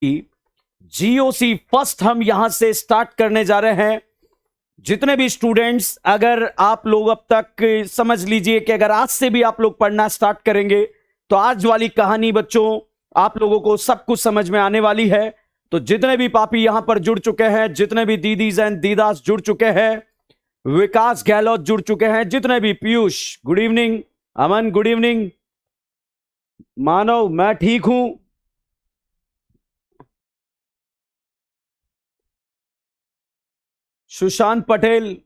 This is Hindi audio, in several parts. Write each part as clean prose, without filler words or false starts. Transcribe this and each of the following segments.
जीओसी फर्स्ट हम यहां से स्टार्ट करने जा रहे हैं। जितने भी स्टूडेंट्स, अगर आप लोग अब तक समझ लीजिए कि अगर आज से भी आप लोग पढ़ना स्टार्ट करेंगे तो आज वाली कहानी बच्चों आप लोगों को सब कुछ समझ में आने वाली है। तो जितने भी पापी यहां पर जुड़ चुके हैं, जितने भी दीदीज एंड दीदास जुड़ चुके हैं, विकास गहलोत जुड़ चुके हैं, जितने भी पीयूष गुड इवनिंग, अमन गुड इवनिंग, मानव मैं ठीक हूं, सुशांत पटेल,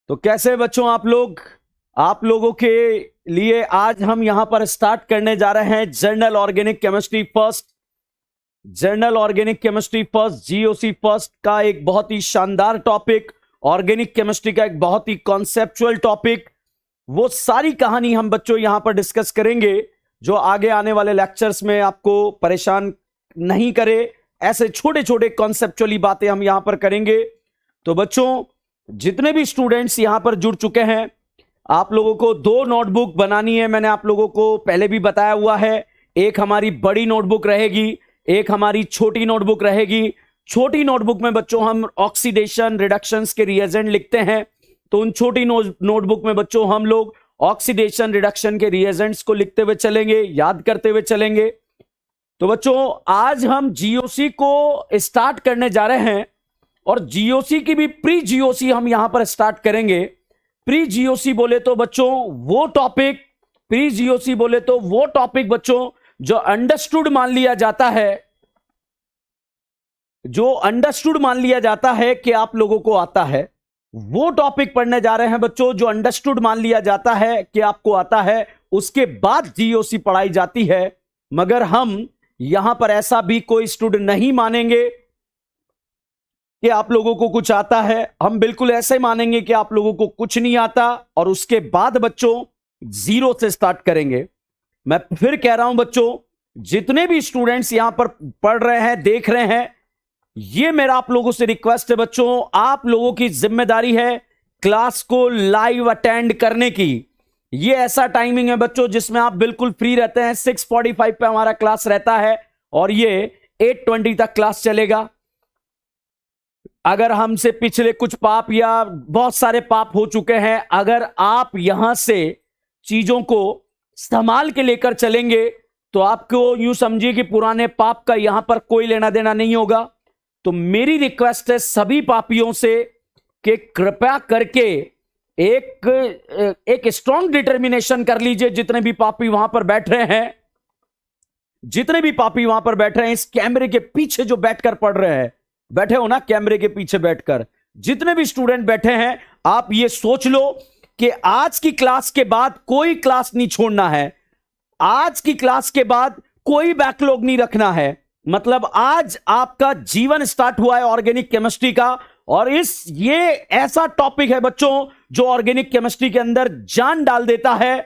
तो कैसे बच्चों आप लोग? आप लोगों के लिए आज हम यहां पर स्टार्ट करने जा रहे हैं journal organic chemistry first. Journal organic chemistry first, GOC first का एक बहुत ही शानदार टॉपिक, ऑर्गेनिक केमिस्ट्री का एक बहुत ही कॉन्सेप्चुअल टॉपिक। वो सारी कहानी हम बच्चों यहां पर डिस्कस करेंगे जो आगे आने वाले लेक्चर्स में आपको परेशान नहीं करे। ऐसे छोटे छोटे कॉन्सेप्चुअली बातें हम यहां पर करेंगे। तो बच्चों जितने भी स्टूडेंट्स यहां पर जुड़ चुके हैं, आप लोगों को 2 नोटबुक बनानी है। मैंने आप लोगों को पहले भी बताया हुआ है, एक हमारी बड़ी नोटबुक रहेगी, एक हमारी छोटी नोटबुक रहेगी। छोटी नोटबुक में बच्चों हम ऑक्सीडेशन रिडक्शंस के रिएजेंट लिखते हैं, तो उन छोटी नोटबुक में बच्चों हम लोग ऑक्सीडेशन रिडक्शन के रिएजेंट्स को लिखते हुए चलेंगे, याद करते हुए चलेंगे। तो बच्चों आज हम जीओसी को स्टार्ट करने जा रहे हैं और जीओसी की भी प्री जीओसी हम यहां पर स्टार्ट करेंगे। प्री जीओसी बोले तो बच्चों वो टॉपिक, प्री जीओसी बोले तो वो टॉपिक बच्चों जो अंडरस्टूड मान लिया जाता है, जो अंडरस्टूड मान लिया जाता है कि आप लोगों को आता है। वो टॉपिक पढ़ने जा रहे हैं बच्चों जो अंडरस्टूड मान लिया जाता है कि आपको आता है, उसके बाद जीओसी पढ़ाई जाती है। मगर हम यहां पर ऐसा भी कोई स्टूडेंट नहीं मानेंगे कि आप लोगों को कुछ आता है। हम बिल्कुल ऐसे मानेंगे कि आप लोगों को कुछ नहीं आता और उसके बाद बच्चों 0 से स्टार्ट करेंगे। मैं फिर कह रहा हूं बच्चों, जितने भी स्टूडेंट्स यहां पर पढ़ रहे हैं, देख रहे हैं, ये मेरा आप लोगों से रिक्वेस्ट है बच्चों, आप लोगों की जिम्मेदारी है क्लास को लाइव अटेंड करने की। ये ऐसा टाइमिंग है बच्चों जिसमें आप बिल्कुल फ्री रहते हैं। 6:45 पे हमारा क्लास रहता है और ये 8:20 तक क्लास चलेगा। अगर हमसे पिछले कुछ पाप या बहुत सारे पाप हो चुके हैं, अगर आप यहां से चीजों को संभाल के लेकर चलेंगे तो आपको यूं समझिए कि पुराने पाप का यहां पर कोई लेना देना नहीं होगा। तो मेरी रिक्वेस्ट है सभी पापियों से कि कृपया करके एक स्ट्रॉन्ग डिटर्मिनेशन कर लीजिए। जितने भी पापी वहां पर बैठ रहे हैं, जितने भी पापी वहां पर बैठ रहे हैं, इस कैमरे के पीछे जो बैठकर पढ़ रहे हैं, बैठे हो ना कैमरे के पीछे बैठकर, जितने भी स्टूडेंट बैठे हैं, आप ये सोच लो कि आज की क्लास के बाद कोई क्लास नहीं छोड़ना है। आज की क्लास के बाद कोई बैकलॉग नहीं रखना है। मतलब आज आपका जीवन स्टार्ट हुआ है ऑर्गेनिक केमिस्ट्री का, और ये ऐसा टॉपिक है बच्चों जो ऑर्गेनिक केमिस्ट्री के अंदर जान डाल देता है।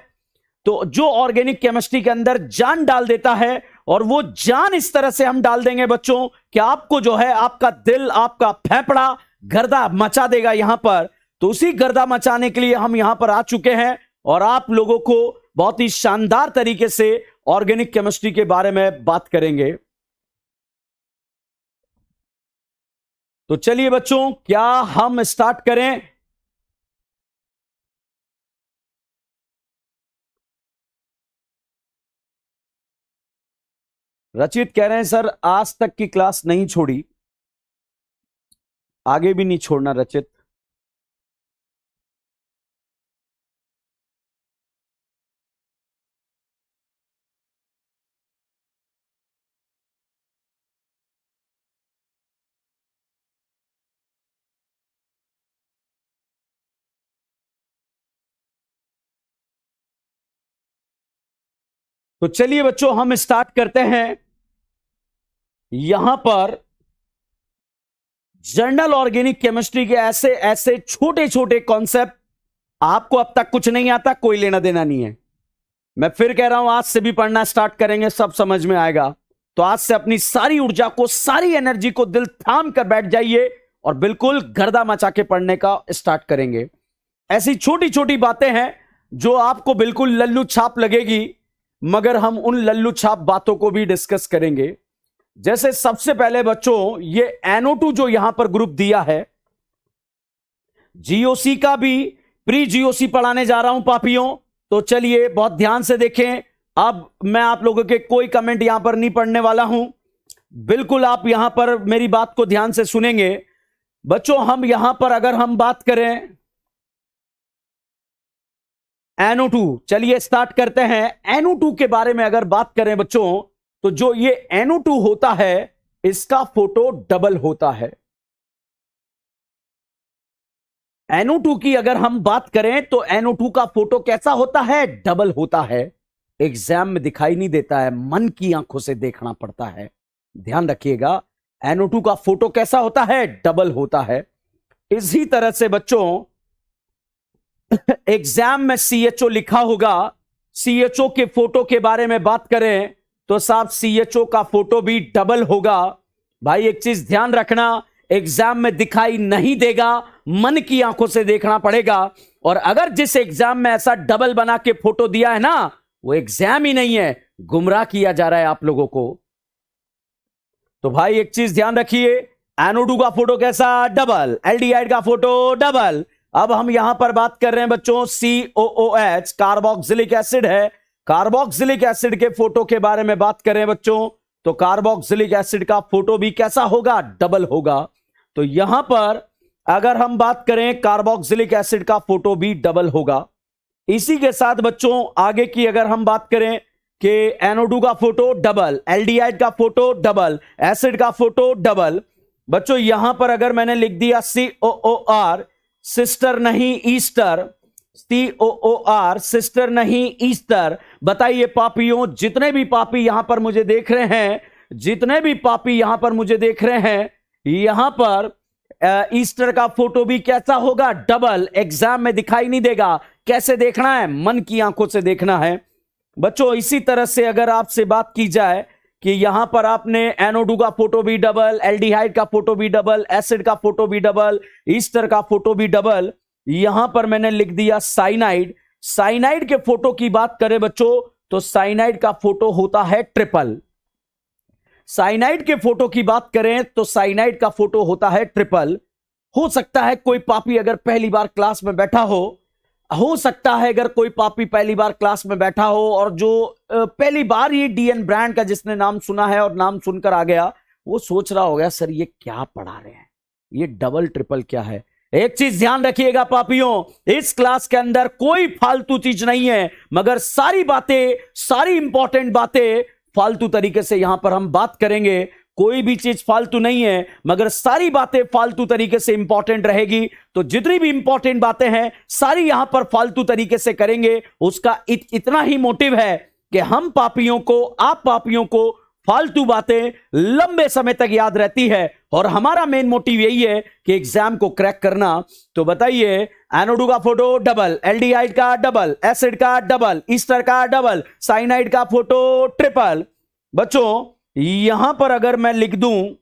तो जो ऑर्गेनिक केमिस्ट्री के अंदर जान डाल देता है, और वो जान इस तरह से हम डाल देंगे बच्चों कि आपको जो है आपका दिल, आपका फेफड़ा गर्दा मचा देगा यहां पर। तो उसी गर्दा मचाने के लिए हम यहां पर आ चुके हैं और आप लोगों को बहुत ही शानदार तरीके से ऑर्गेनिक केमिस्ट्री के बारे में बात करेंगे। तो चलिए बच्चों, क्या हम स्टार्ट करें? रचित कह रहे हैं सर आज तक की क्लास नहीं छोड़ी, आगे भी नहीं छोड़ना रचित। तो चलिए बच्चों हम स्टार्ट करते हैं। यहां पर जर्नल ऑर्गेनिक केमिस्ट्री के ऐसे ऐसे छोटे छोटे कॉन्सेप्ट, आपको अब तक कुछ नहीं आता, कोई लेना देना नहीं है। मैं फिर कह रहा हूं आज से भी पढ़ना स्टार्ट करेंगे, सब समझ में आएगा। तो आज से अपनी सारी ऊर्जा को, सारी एनर्जी को दिल थाम कर बैठ जाइए और बिल्कुल गर्दा मचा के पढ़ने का स्टार्ट करेंगे। ऐसी छोटी छोटी बातें हैं जो आपको बिल्कुल लल्लू छाप लगेगी, मगर हम उन लल्लू छाप बातों को भी डिस्कस करेंगे। जैसे सबसे पहले बच्चों, ये NO2 जो यहां पर ग्रुप दिया है, GOC का भी प्री GOC पढ़ाने जा रहा हूं पापियों, तो चलिए बहुत ध्यान से देखें। अब मैं आप लोगों के कोई कमेंट यहां पर नहीं पढ़ने वाला हूं, बिल्कुल आप यहां पर मेरी बात को ध्यान से सुनेंगे। बच्चों हम यहां पर अगर हम बात करें NO2, चलिए स्टार्ट करते हैं। NO2 के बारे में अगर बात करें बच्चों, तो जो ये NO2 होता है इसका फोटो डबल होता है। NO2 की अगर हम बात करें तो NO2 का फोटो कैसा होता है? डबल होता है। एग्जाम में दिखाई नहीं देता है, मन की आंखों से देखना पड़ता है, ध्यान रखिएगा। NO2 का फोटो कैसा होता है? डबल होता है। इसी तरह से बच्चों एग्जाम में CHO लिखा होगा, CHO के फोटो के बारे में बात करें तो साहब CHO का फोटो भी डबल होगा। भाई एक चीज ध्यान रखना, एग्जाम में दिखाई नहीं देगा, मन की आंखों से देखना पड़ेगा। और अगर जिस एग्जाम में ऐसा डबल बना के फोटो दिया है ना, वो एग्जाम ही नहीं है, गुमराह किया जा रहा है आप लोगों को। तो भाई एक चीज ध्यान रखिए, NO2 का फोटो कैसा? डबल। एल्डिहाइड का फोटो डबल। अब हम यहां पर बात कर रहे हैं बच्चों COOH, कार्बोक्सिलिक एसिड है। कार्बोक्सिलिक एसिड के फोटो के बारे में बात करें बच्चों, तो कार्बोक्सिलिक एसिड का फोटो भी कैसा होगा? डबल होगा। तो यहां पर अगर हम बात करें कार्बोक्सिलिक एसिड का फोटो भी डबल होगा। इसी के साथ बच्चों आगे की अगर हम बात करें कि NO2 का फोटो डबल, एल्डिहाइड का फोटो डबल, एसिड का फोटो डबल। बच्चों यहां पर अगर मैंने लिख दिया COOR, सिस्टर नहीं ईस्टर, COOR सिस्टर नहीं ईस्टर। बताइए पापियों, जितने भी पापी यहां पर मुझे देख रहे हैं, जितने भी पापी यहां पर मुझे देख रहे हैं, यहां पर ईस्टर का फोटो भी कैसा होगा? डबल। एग्जाम में दिखाई नहीं देगा, कैसे देखना है? मन की आंखों से देखना है बच्चों। इसी तरह से अगर आपसे बात की जाए कि यहां पर आपने NO2 का फोटो भी डबल, एल्डिहाइड का फोटो भी डबल, एसिड का फोटो भी डबल, ईस्टर का फोटो भी डबल। यहां पर मैंने लिख दिया साइनाइड। साइनाइड के फोटो की बात करें बच्चों, तो साइनाइड का फोटो होता है ट्रिपल। साइनाइड के फोटो की बात करें तो साइनाइड का फोटो होता है ट्रिपल। हो सकता है कोई पापी अगर पहली बार क्लास में बैठा हो सकता है अगर कोई पापी पहली बार क्लास में बैठा हो और जो पहली बार ये DN ब्रांड का जिसने नाम सुना है और नाम सुनकर आ गया, वो सोच रहा होगा सर ये क्या पढ़ा रहे हैं, ये डबल ट्रिपल क्या है। एक चीज ध्यान रखिएगा पापियों, इस क्लास के अंदर कोई फालतू चीज नहीं है, मगर सारी बातें, सारी इंपॉर्टेंट बातें फालतू तरीके से यहां पर हम बात करेंगे। कोई भी चीज फालतू नहीं है, मगर सारी बातें फालतू तरीके से इंपॉर्टेंट रहेगी। तो जितनी भी इंपॉर्टेंट बातें हैं सारी यहां पर फालतू तरीके से करेंगे। उसका इतना ही मोटिव है कि हम पापियों को, आप पापियों को फालतू बातें लंबे समय तक याद रहती है, और हमारा मेन मोटिव यही है कि एग्जाम को क्रैक करना। तो बताइए, NO2 का फोटो डबल, एल्डिहाइड का डबल, एसिड का डबल, ईस्टर का डबल, साइनाइड का फोटो ट्रिपल। बच्चों यहां पर अगर मैं लिख दूं,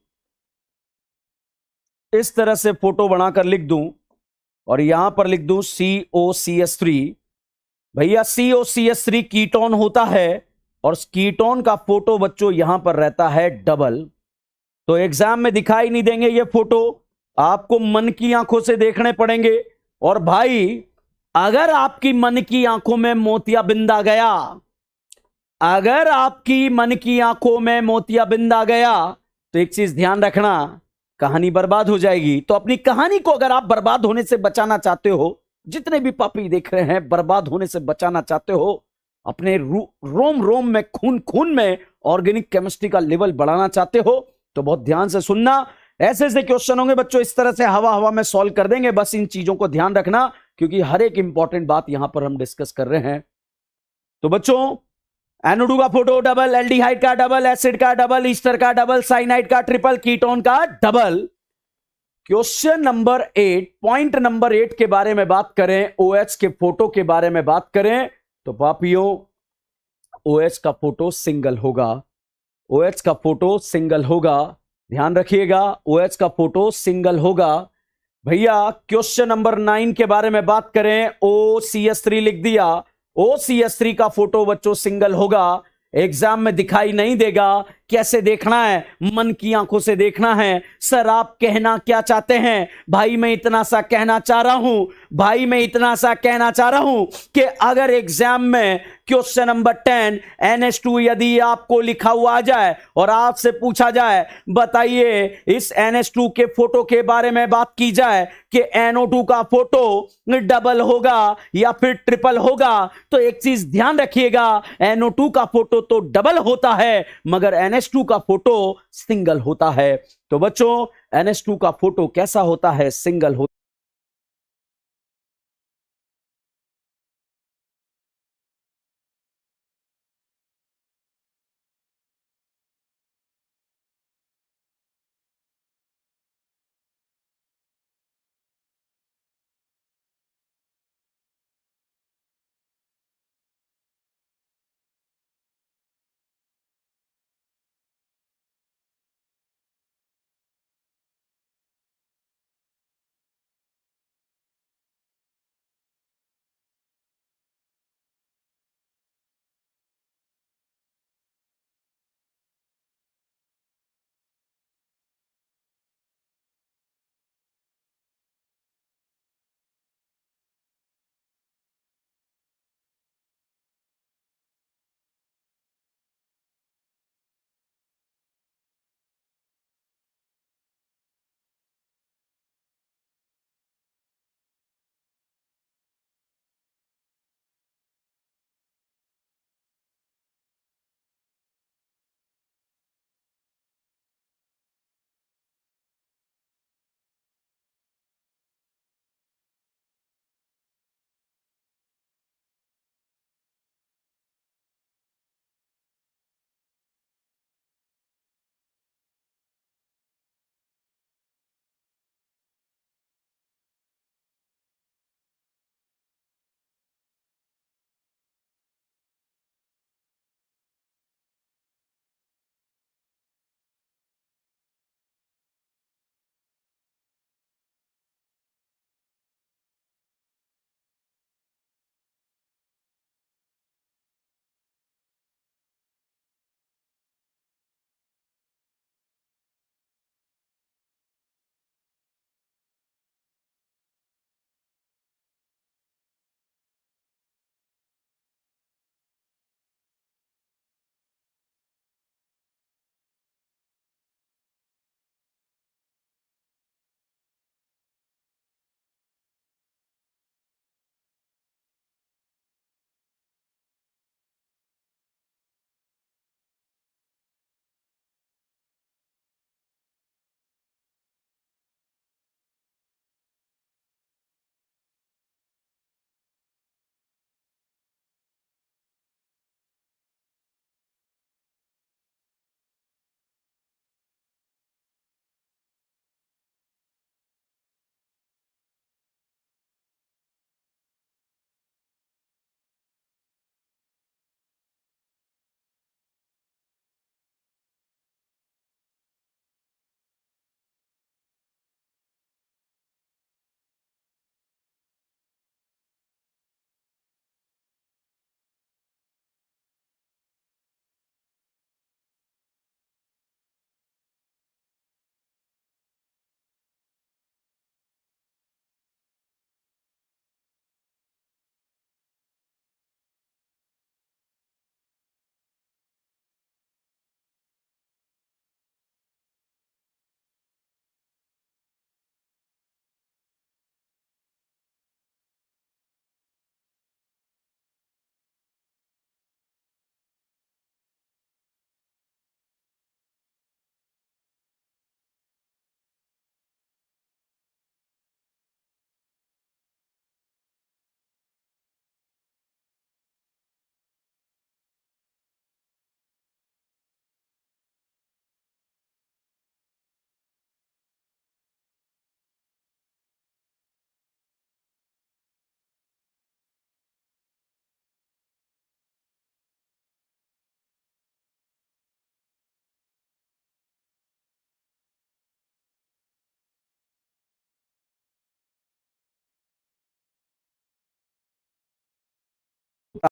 इस तरह से फोटो बनाकर लिख दूं और यहां पर लिख दूं COCH3, भैया COCH3 कीटोन होता है और कीटोन का फोटो बच्चों यहां पर रहता है डबल। तो एग्जाम में दिखाई नहीं देंगे ये फोटो, आपको मन की आंखों से देखने पड़ेंगे। और भाई अगर आपकी मन की आंखों में मोतियाबिंद आ गया, अगर आपकी मन की आंखों में मोतियाबिंद आ गया, तो एक चीज ध्यान रखना, कहानी बर्बाद हो जाएगी। तो अपनी कहानी को अगर आप बर्बाद होने से बचाना चाहते हो, जितने भी पापी देख रहे हैं बर्बाद होने से बचाना चाहते हो, अपने रोम रोम में, खून खून में ऑर्गेनिक केमिस्ट्री का लेवल बढ़ाना चाहते हो, तो बहुत ध्यान से सुनना। ऐसे ऐसे क्वेश्चन होंगे बच्चों, इस तरह से हवा हवा में सॉल्व कर देंगे। बस इन चीजों को ध्यान रखना, क्योंकि हर एक इंपॉर्टेंट बात यहां पर हम डिस्कस कर रहे हैं। तो बच्चों NO2 का फोटो डबल, एल्डिहाइड का डबल, एसिड का डबल, ईस्टर का डबल, साइनाइड का ट्रिपल, कीटोन का double. Question number 8, point number 8 के बारे में बात करें, OH के फोटो के बारे में बात करें, तो पापियों OH का फोटो सिंगल होगा। OH का फोटो सिंगल होगा, ध्यान रखिएगा, OH का फोटो सिंगल होगा। भैया क्वेश्चन नंबर 9 के बारे में बात करें, OCH3 लिख दिया, OCS3 का फोटो बच्चों सिंगल होगा। एग्जाम में दिखाई नहीं देगा। कैसे देखना है? मन की आंखों से देखना है। सर आप कहना क्या चाहते हैं? भाई मैं इतना सा कहना चाह रहा हूं, भाई मैं इतना सा कहना चाह रहा हूं कि अगर एग्जाम में क्वेश्चन नंबर 10 NH2 यदि आपको लिखा हुआ आ जाए और आपसे पूछा जाए बताइए इस NH2 के फोटो के बारे में बात की जाए कि NO2 का फोटो डबल होगा या फिर ट्रिपल होगा, तो एक चीज ध्यान रखिएगा, NO2 का फोटो तो डबल होता है मगर NH2 का फोटो सिंगल होता है। तो बच्चों NH2 का फोटो कैसा होता है? सिंगल होता है।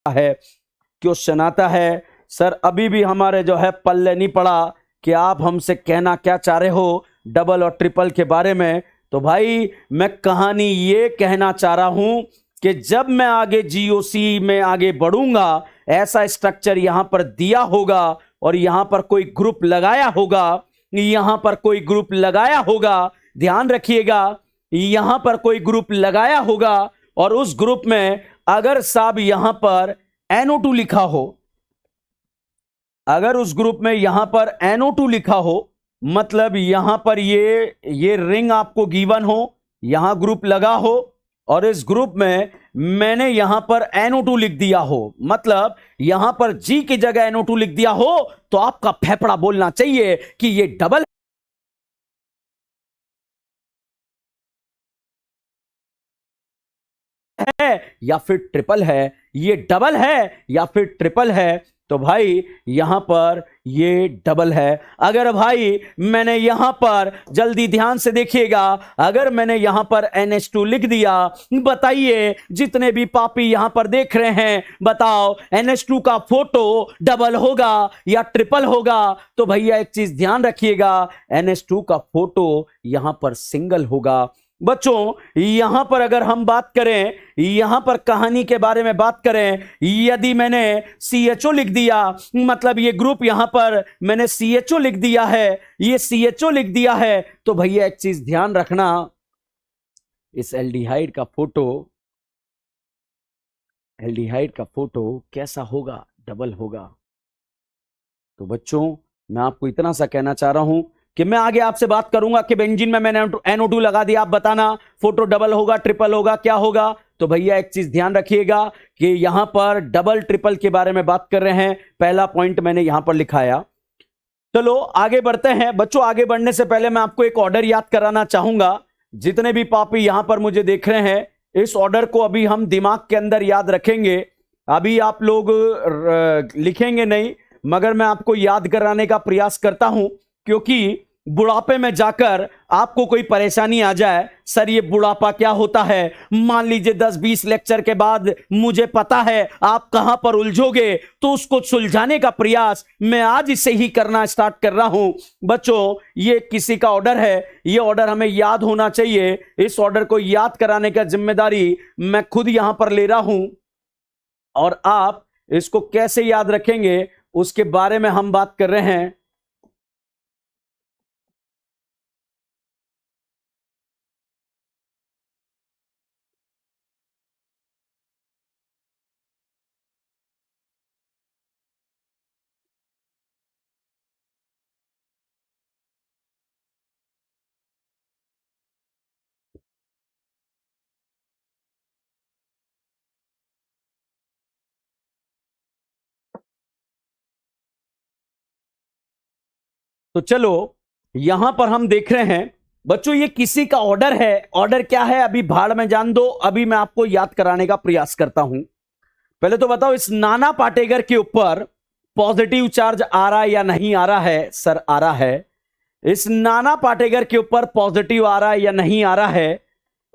है, क्वेश्चन आता है सर अभी भी हमारे जो है पल्ले नहीं पड़ा कि आप हमसे कहना क्या चाह रहे हो डबल और ट्रिपल के बारे में। तो भाई मैं कहानी ये कहना चाह रहा हूं कि जब मैं आगे जीओसी में आगे बढ़ूंगा, ऐसा स्ट्रक्चर यहां पर दिया होगा और यहां पर कोई ग्रुप लगाया होगा, यहां पर कोई ग्रुप लगाया होगा, ध्यान रखिएगा, यहां पर कोई ग्रुप लगाया होगा और उस ग्रुप में अगर साहब यहां पर NO2 लिखा हो, अगर उस ग्रुप में यहां पर NO2 लिखा हो, मतलब यहां पर ये रिंग आपको गिवन हो, यहां ग्रुप लगा हो और इस ग्रुप में मैंने यहां पर NO2 लिख दिया हो, मतलब यहां पर G की जगह NO2 लिख दिया हो, तो आपका फेफड़ा बोलना चाहिए कि ये डबल है या फिर ट्रिपल है, ये डबल है या फिर ट्रिपल है। तो भाई यहां पर ये डबल है। अगर भाई मैंने यहां पर जल्दी ध्यान से देखिएगा, अगर मैंने यहां पर NH2 लिख दिया, बताइए जितने भी पापी यहां पर देख रहे हैं, बताओ NH2 का फोटो डबल होगा या ट्रिपल होगा। तो भैया एक चीज ध्यान रखिएगा, NH2 का फोटो यहां पर सिंगल होगा। बच्चों यहां पर अगर हम बात करें, यहां पर कहानी के बारे में बात करें, यदि मैंने CHO लिख दिया, मतलब ये ग्रुप यहां पर मैंने CHO लिख दिया है, ये CHO लिख दिया है, तो भैया एक चीज ध्यान रखना, इस एल्डिहाइड का फोटो कैसा होगा, डबल होगा। तो बच्चों मैं आपको इतना सा कहना चाह रहा हूं कि मैं आगे आपसे बात करूंगा कि बेंजीन में मैंने NO2 लगा दिया, आप बताना फोटो डबल होगा, ट्रिपल होगा, क्या होगा। तो भैया एक चीज ध्यान रखिएगा कि यहां पर डबल ट्रिपल के बारे में बात कर रहे हैं, पहला पॉइंट मैंने यहां पर लिखाया। चलो आगे बढ़ते हैं। बच्चों आगे बढ़ने से पहले मैं आपको एक ऑर्डर याद कराना चाहूंगा। जितने भी पापी यहां पर मुझे देख रहे हैं, इस ऑर्डर को अभी हम दिमाग के अंदर याद रखेंगे। अभी आप लोग लिखेंगे नहीं, मगर मैं आपको याद कराने का प्रयास करता हूं, क्योंकि बुढ़ापे में जाकर आपको कोई परेशानी आ जाए, सर ये बुढ़ापा क्या होता है, मान लीजिए 10-20 लेक्चर के बाद मुझे पता है आप कहां पर उलझोगे, तो उसको सुलझाने का प्रयास मैं आज से ही करना स्टार्ट कर रहा हूं। बच्चों ये किसी का ऑर्डर है, ये ऑर्डर हमें याद होना चाहिए। इस ऑर्डर को याद कराने का जिम्मेदारी मैं खुद यहां पर ले रहा हूं और आप इसको कैसे याद रखेंगे उसके बारे में हम बात कर रहे हैं। तो चलो यहां पर हम देख रहे हैं बच्चों, ये किसी का ऑर्डर है। ऑर्डर क्या है अभी भाड़ में जान दो, अभी मैं आपको याद कराने का प्रयास करता हूं। पहले तो बताओ इस नाना पाटेकर के ऊपर पॉजिटिव चार्ज आ रहा है या नहीं आ रहा है। सर आ रहा है। इस नाना पाटेकर के ऊपर पॉजिटिव आ रहा है या नहीं आ रहा है।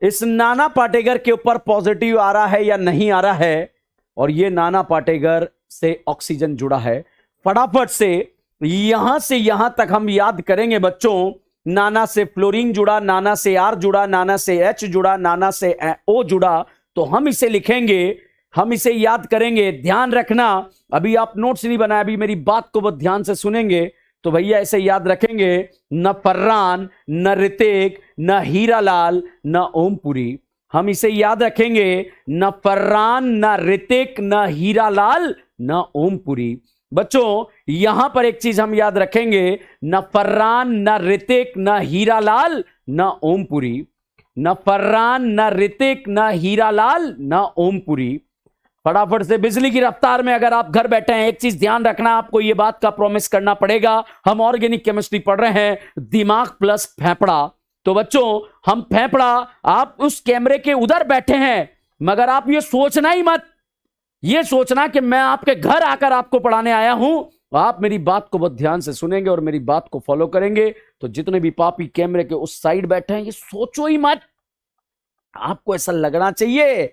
इस नाना पाटेकर के ऊपर पॉजिटिव आ रहा है या नहीं आ रहा है। और ये नाना पाटेकर से ऑक्सीजन जुड़ा है। फटाफट से यहां से यहां तक हम याद करेंगे बच्चों। नाना से फ्लोरीन जुड़ा, नाना से R जुड़ा, नाना से H जुड़ा, नाना से O जुड़ा। तो हम इसे लिखेंगे, हम इसे याद करेंगे। ध्यान रखना, अभी आप नोट्स नहीं बनाए, अभी मेरी बात को बहुत ध्यान से सुनेंगे। तो भैया ऐसे याद रखेंगे, न फर्रान, न ऋतिक, न हीरालाल, न ओमपुरी। हम इसे याद रखेंगे, न फर्रान, न ऋतिक, न हीरालाल, न ओमपुरी। बच्चों यहां पर एक चीज हम याद रखेंगे, न फर्रान, न ऋतिक, न हीरालाल, न ओमपुरी। न फर्रान, न ऋतिक, न हीरालाल, न ओमपुरी। फटाफट से बिजली की रफ्तार में अगर आप घर बैठे हैं, एक चीज ध्यान रखना, आपको यह बात का प्रॉमिस करना पड़ेगा, हम ऑर्गेनिक केमिस्ट्री पढ़ रहे हैं, दिमाग प्लस फेफड़ा। तो बच्चों हम फेफड़ा, आप उस कैमरे के उधर बैठे हैं, मगर आप ये सोचना ही मत, ये सोचना कि मैं आपके घर आकर आपको पढ़ाने आया हूं। आप मेरी बात को बहुत ध्यान से सुनेंगे और मेरी बात को फॉलो करेंगे। तो जितने भी पापी कैमरे के उस साइड बैठे हैं, ये सोचो ही मत, आपको ऐसा लगना चाहिए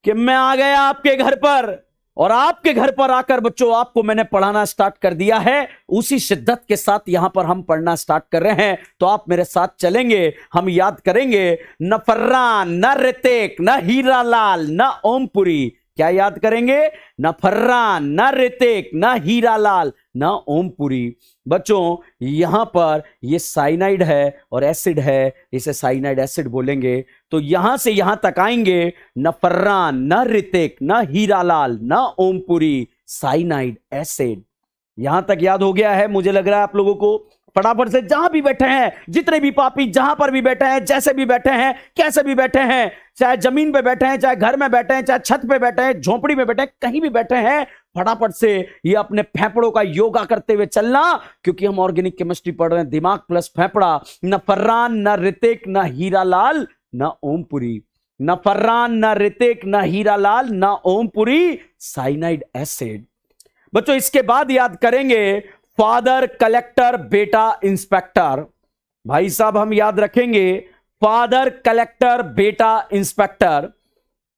कि मैं आ गया आपके घर पर, और आपके घर पर आकर बच्चों आपको मैंने पढ़ाना स्टार्ट कर दिया है। उसी शिद्दत के साथ यहां पर हम पढ़ना स्टार्ट कर रहे हैं, तो आप मेरे साथ चलेंगे। हम याद करेंगे न फर्रान, न ऋतिक, न हीरालाल, न ओमपुरी। क्या याद करेंगे? न फर्रान, न ऋतिक, न हीरालाल, न ओमपुरी। बच्चों यहां पर ये साइनाइड है और एसिड है, इसे साइनाइड एसिड बोलेंगे। तो यहां से यहां तक आएंगे, न फर्रान, न ऋतिक, न हीरालाल, न ओमपुरी, साइनाइड एसिड। यहां तक याद हो गया है मुझे लग रहा है आप लोगों को। फटाफट से जहां भी बैठे हैं, जितने भी पापी जहां पर भी बैठे हैं, जैसे भी बैठे हैं, कैसे भी बैठे हैं, चाहे जमीन पे बैठे हैं, चाहे घर में बैठे हैं, चाहे छत पे बैठे हैं, झोपड़ी में बैठे हैं, कहीं भी बैठे हैं, फटाफट से ये अपने फेफड़ों का योगा करते हुए चलना, क्योंकि हम ऑर्गेनिक केमिस्ट्री पढ़ रहे हैं। दिमाग प्लस फेफड़ा। न फर्रान, न ऋतिक, न हीरालाल, न ओमपुरी। न फर्रान, न ऋतिक, न हीरालाल, न ओमपुरी, साइनाइड एसिड। बच्चों इसके बाद याद करेंगे फादर कलेक्टर बेटा इंस्पेक्टर। भाई साहब हम याद रखेंगे फादर कलेक्टर बेटा इंस्पेक्टर,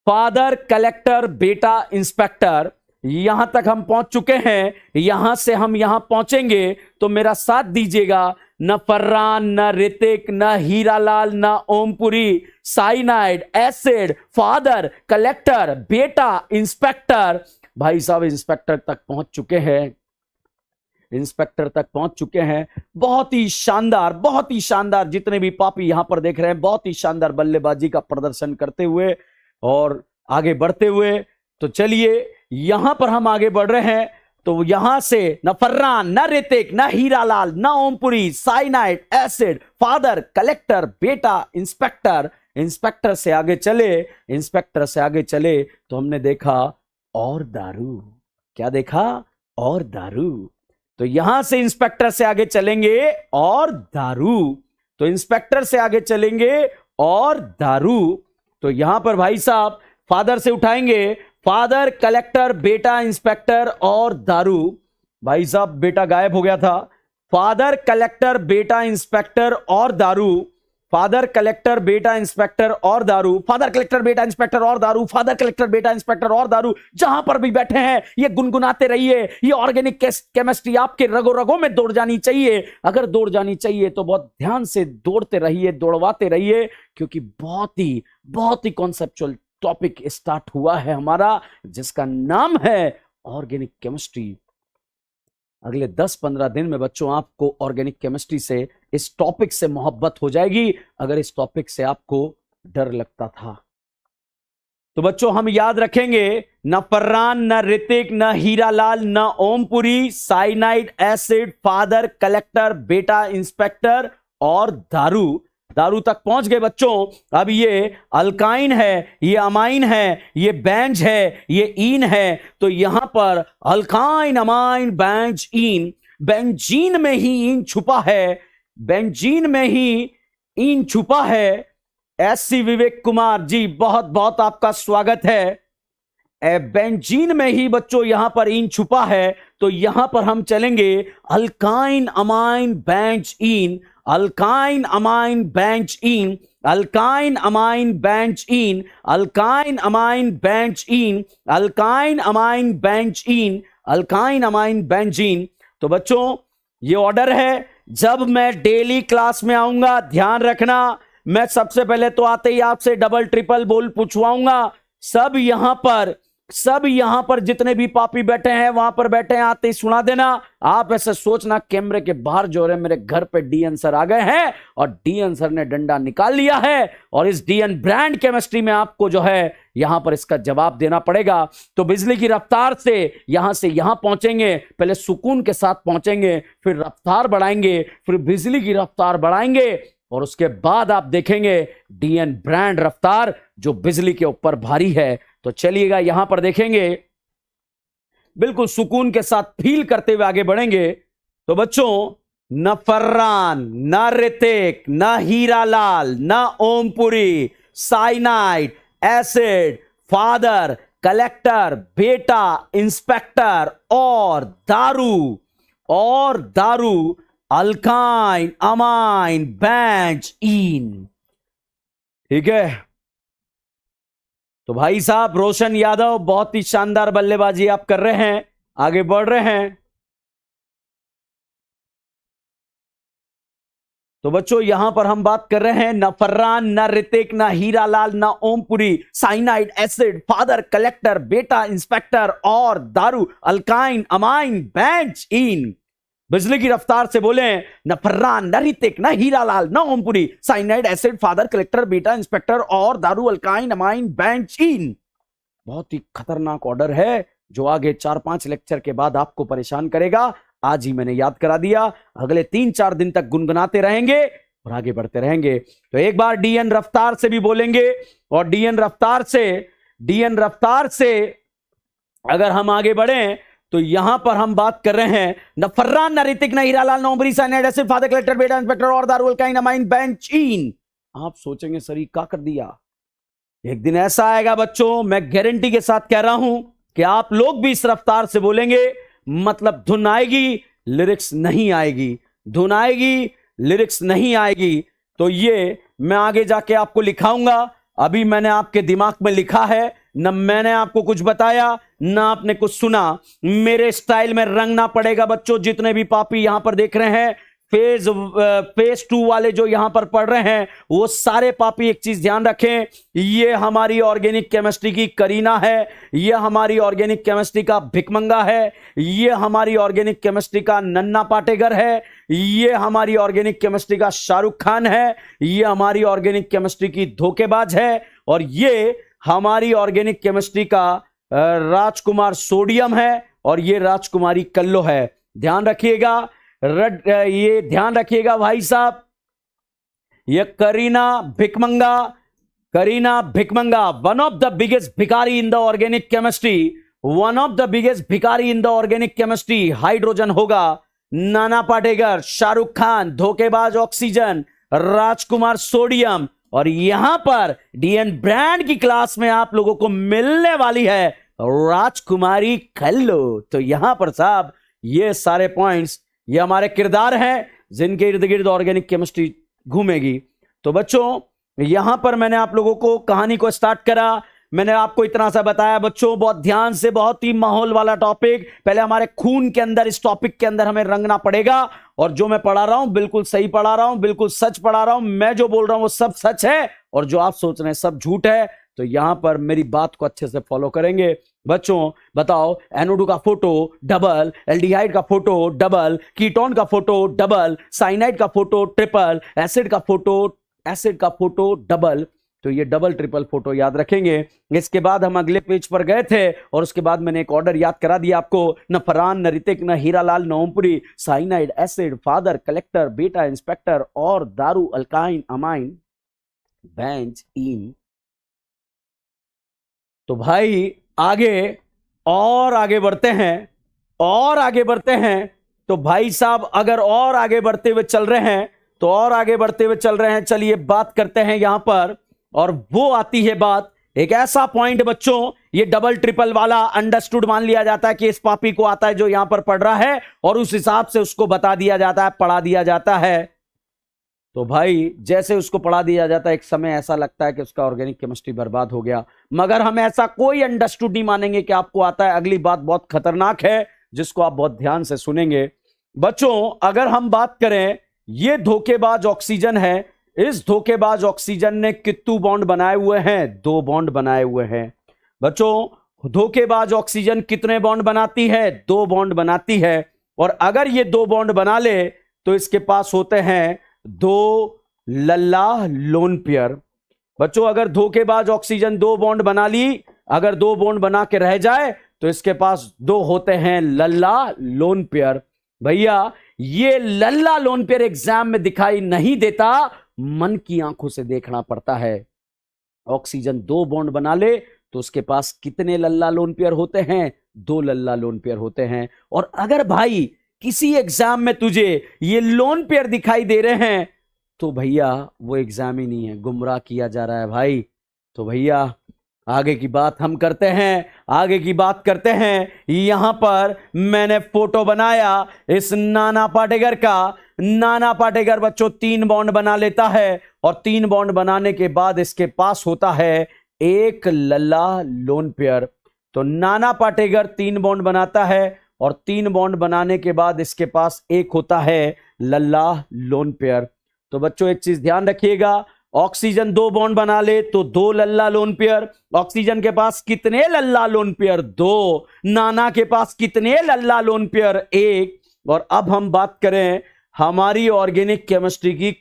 फादर कलेक्टर बेटा इंस्पेक्टर। यहां तक हम पहुंच चुके हैं, यहां से हम यहां पहुंचेंगे, तो मेरा साथ दीजिएगा। न फर्रान, न ऋतिक, न हीरालाल, न Om Puri, cyanide acid, father collector बेटा इंस्पेक्टर। भाई साहब इंस्पेक्टर तक पहुंच चुके हैं, इंस्पेक्टर तक पहुंच चुके हैं। बहुत ही शानदार, बहुत ही शानदार। जितने भी पापी यहां पर देख रहे हैं, बहुत ही शानदार बल्लेबाजी का प्रदर्शन करते हुए और आगे बढ़ते हुए। तो चलिए यहां पर हम आगे बढ़ रहे हैं। तो यहां से न फर्रान, न ऋतिक, न हीरालाल, न Om Puri, cyanide acid, father collector बेटा इंस्पेक्टर। इंस्पेक्टर से आगे चले, इंस्पेक्टर से आगे चले तो हमने देखा और दारू। क्या देखा? और दारू। तो यहां से इंस्पेक्टर से आगे चलेंगे और दारू। तो इंस्पेक्टर से आगे चलेंगे और दारू। तो यहां पर भाई साहब फादर से उठाएंगे, फादर कलेक्टर बेटा इंस्पेक्टर और दारू। भाई साहब बेटा गायब हो गया था। फादर कलेक्टर बेटा इंस्पेक्टर और दारू, फादर कलेक्टर बेटा इंस्पेक्टर और दारू, फादर कलेक्टर बेटा इंस्पेक्टर और दारू, फादर कलेक्टर बेटा इंस्पेक्टर और दारू। जहां पर भी बैठे हैं ये गुनगुनाते रहिए। ये ऑर्गेनिक केमिस्ट्री आपके रगों रगों में दौड़ जानी चाहिए। अगर दौड़ जानी चाहिए तो बहुत ध्यान से दौड़ते रहिए, दौड़वाते रहिए, क्योंकि बहुत ही कॉन्सेप्चुअल टॉपिक स्टार्ट हुआ है हमारा, जिसका नाम है ऑर्गेनिक केमिस्ट्री। अगले 10-15 दिन में बच्चों आपको ऑर्गेनिक केमिस्ट्री से, इस टॉपिक से मोहब्बत हो जाएगी, अगर इस टॉपिक से आपको डर लगता था। तो बच्चों हम याद रखेंगे, न फर्रान, न ऋतिक, न हीरालाल, न Om Puri, cyanide acid, father collector बेटा इंस्पेक्टर और दारू। दारू तक पहुंच गए बच्चों। अब ये अल्काइन है, ये अमाइन है, ये बेंज है, ये ईन है। तो यहां पर अल्काइन, अमाइन, बेंज, ईन। बेंजीन में ही ईन छुपा है, बेंजीन में ही ईन छुपा है। एससी विवेक कुमार जी बहुत बहुत आपका स्वागत है। बेंजीन में ही बच्चों यहां पर ईन छुपा है। तो यहां पर हम चलेंगे अल्काइन, अमाइन, बेंज, ईन, अल्काइन, अमाइन, बेंज, ईन, अल्काइन, अमाइन, बेंज, ईन, अल्काइन, अमाइन, बेंज, ईन, अल्काइन, अमाइन, बेंज, ईन, अल्काइन, अमाइन, बेंजीन। तो बच्चों ये ऑर्डर है। जब मैं डेली क्लास में आऊंगा, ध्यान रखना, मैं सबसे पहले तो आते ही आपसे डबल ट्रिपल बोल पूछवाऊंगा। सब यहां पर जितने भी पापी बैठे हैं वहां पर बैठे हैं, आते ही सुना देना। आप ऐसे सोचना कैमरे के बाहर जो है मेरे घर पे डीएन सर आ गए हैं और डीएन सर ने डंडा निकाल लिया है, और इस डीएन ब्रांड केमिस्ट्री में आपको जो है यहां पर इसका जवाब देना पड़ेगा। तो बिजली की रफ्तार से यहां पहुंचेंगे, पहले सुकून के साथ पहुंचेंगे, फिर रफ्तार बढ़ाएंगे, फिर बिजली की रफ्तार बढ़ाएंगे, और उसके बाद आप देखेंगे डीएन ब्रांड रफ्तार जो बिजली के ऊपर भारी है। तो चलिएगा यहां पर देखेंगे, बिल्कुल सुकून के साथ फील करते हुए आगे बढ़ेंगे। तो बच्चों न फर्रान, न ऋतिक, न हीरालाल, न Om Puri, cyanide acid, father collector बेटा इंस्पेक्टर और दारू, अल्काइन, अमाइन, बेंज, ईन। ठीक है। तो भाई साहब रोशन यादव बहुत ही शानदार बल्लेबाजी आप कर रहे हैं, आगे बढ़ रहे हैं। तो बच्चों यहां पर हम बात कर रहे हैं न फर्रान, न ऋतिक, न हीरालाल, न Om Puri, cyanide, acid, father, collector, बेटा, इंस्पेक्टर और दारू, अल्काइन, अमाइन, बेंच इन। बिजली की रफ्तार से बोले, न फर्रान, न ऋतिक, न हीरालाल, न Om Puri, cyanide, acid, father, collector, बेटा, इंस्पेक्टर और दारू, अल्काइन, अमाइन, बेंच इन। बहुत ही खतरनाक ऑर्डर है जो आगे 4-5 लेक्चर के बाद आपको परेशान करेगा। आज ही मैंने याद करा दिया, अगले 3-4 दिन तक गुनगुनाते रहेंगे और आगे बढ़ते रहेंगे। तो एक बार डीएन रफ्तार से भी बोलेंगे और डीएन रफ्तार से अगर हम आगे बढ़े तो यहां पर हम बात कर रहे हैं न फर्रान, न ऋतिक, न हीरालाल, न Om Puri, cyanide, acid, father, collector, बेटा, इंस्पेक्टर और दारू, अल्काइन, अमाइन, बेंच इन। आप सोचेंगे सर ये क्या कर दिया। एक दिन ऐसा आएगा बच्चों, मैं गारंटी के साथ कह रहा हूं कि आप लोग भी इस रफ्तार से बोलेंगे, मतलब धुन आएगी लिरिक्स नहीं आएगी, धुन आएगी लिरिक्स नहीं आएगी। तो ये मैं आगे जाके आपको लिखाऊंगा। अभी मैंने आपके दिमाग में लिखा है, न मैंने आपको कुछ बताया न आपने कुछ सुना। मेरे स्टाइल में रंगना पड़ेगा बच्चों। जितने भी पापी यहां पर देख रहे हैं, फेज 2 वाले जो यहां पर पढ़ रहे हैं, वो सारे पापी एक चीज ध्यान रखें, ये हमारी ऑर्गेनिक केमिस्ट्री की करीना है, ये हमारी ऑर्गेनिक केमिस्ट्री का भिकमंगा है, ये हमारी ऑर्गेनिक केमिस्ट्री का नन्ना पाटेगर है, ये हमारी ऑर्गेनिक केमिस्ट्री का शाहरुख खान है, ये हमारी ऑर्गेनिक केमिस्ट्री की धोखेबाज है और ये हमारी ऑर्गेनिक केमिस्ट्री का राजकुमार सोडियम है और ये राजकुमारी कल्लो है। ध्यान रखिएगा, ये ध्यान रखिएगा भाई साहब। ये करीना भिकमंगा, वन ऑफ द बिगेस्ट भिखारी in the organic chemistry, hydrogen होगा, नाना पाटेकर, शाहरुख खान, धोखेबाज ऑक्सीजन, राजकुमार सोडियम और यहां पर डीएन ब्रांड की क्लास में आप लोगों को मिलने वाली है राजकुमारी कल्लो। तो यहां पर साहब ये सारे पॉइंट्स, ये हमारे किरदार हैं जिनके इर्द गिर्द ऑर्गेनिक केमिस्ट्री घूमेगी। तो बच्चों यहां पर मैंने आप लोगों को कहानी को स्टार्ट करा, मैंने आपको इतना सा बताया बच्चों, बहुत ध्यान से, बहुत ही माहौल वाला टॉपिक। पहले हमारे खून के अंदर इस टॉपिक के अंदर हमें रंगना पड़ेगा और जो मैं पढ़ा रहा हूं बिल्कुल सही पढ़ा रहा हूं, बिल्कुल सच पढ़ा रहा हूं। मैं जो बोल रहा हूं वो सब सच है और जो आप सोच रहे हैं सब झूठ है। तो यहां पर मेरी बात को अच्छे से फॉलो करेंगे। बच्चों बताओ, NO2 का फोटो डबल, एल्डिहाइड का फोटो डबल, कीटोन का फोटो डबल, साइनाइड का फोटो ट्रिपल, एसिड का फोटो डबल। तो ये डबल ट्रिपल फोटो याद रखेंगे। इसके बाद हम अगले पेज पर गए थे और उसके बाद मैंने एक ऑर्डर याद करा दिया आपको, न फरहान, न ऋतिक, न हीरालाल, न Om Puri, cyanide, acid, father, collector, बेटा, इंस्पेक्टर और दारू, अल्काइन, अमाइन, बेंच इन। तो भाई आगे बढ़ते हैं तो भाई साहब अगर और आगे बढ़ते हुए चल रहे हैं चलिए बात करते हैं यहां पर। और वो आती है बात, एक ऐसा पॉइंट बच्चों, ये डबल ट्रिपल वाला अंडरस्टूड मान लिया जाता है कि इस पापी को आता है जो यहां पर पढ़ रहा है और उस हिसाब से उसको बता दिया जाता है, पढ़ा दिया जाता है। तो भाई जैसे उसको पढ़ा दिया जाता है एक समय ऐसा लगता है कि उसका ऑर्गेनिक केमिस्ट्री बर्बाद हो गया, मगर हम ऐसा कोई अंडरस्टूड नहीं मानेंगे कि आपको आता है। अगली बात बहुत खतरनाक है जिसको आप बहुत ध्यान से सुनेंगे। बच्चों अगर हम बात करें, ये धोखेबाज ऑक्सीजन है, इस धोखेबाज ऑक्सीजन ने कितने बॉन्ड बनाए हुए हैं? 2 बॉन्ड बनाए हुए हैं। बच्चों धोखेबाज ऑक्सीजन कितने बॉन्ड बनाती है? 2 बॉन्ड बनाती है। और अगर ये 2 बॉन्ड बना ले तो इसके पास होते हैं 2 लल्ला लोन पेयर। बच्चों अगर धोखेबाज ऑक्सीजन 2 बॉन्ड बना ली, अगर 2 बॉन्ड बना के रह जाए तो इसके पास 2 होते हैं लल्ला लोन पेयर। भैया ये लल्ला लोन पेयर एग्जाम में दिखाई नहीं देता, मन की आंखों से देखना पड़ता है। ऑक्सीजन 2 बॉन्ड बना ले तो उसके पास कितने लल्ला लोन पेयर होते हैं? 2 लल्ला लोन पेयर होते हैं। और अगर भाई किसी एग्जाम में तुझे ये लोन पेयर दिखाई दे रहे हैं तो भैया वो एग्जाम ही नहीं है, गुमराह किया जा रहा है भाई। तो भैया आगे की बात हम करते हैं। यहां पर मैंने फोटो बनाया इस नाना पाटेकर का। नाना पाटेकर बच्चों 3 बॉन्ड बना लेता है और 3 बॉन्ड बनाने के बाद इसके पास होता है एक लल्ला लोन पेयर। तो नाना पाटेकर 3 बॉन्ड बनाता है और 3 बॉन्ड बनाने के बाद इसके पास एक होता है लल्ला लोन पेयर। तो बच्चों एक चीज ध्यान रखिएगा, ऑक्सीजन 2 बॉन्ड बना ले तो 2 लल्ला लोन पेयर। ऑक्सीजन के पास कितने लल्ला लोन पेयर? 2। नाना के पास कितने लल्ला लोन पेयर? 1। और अब हम बात करें हमारी ऑर्गेनिक केमिस्ट्री की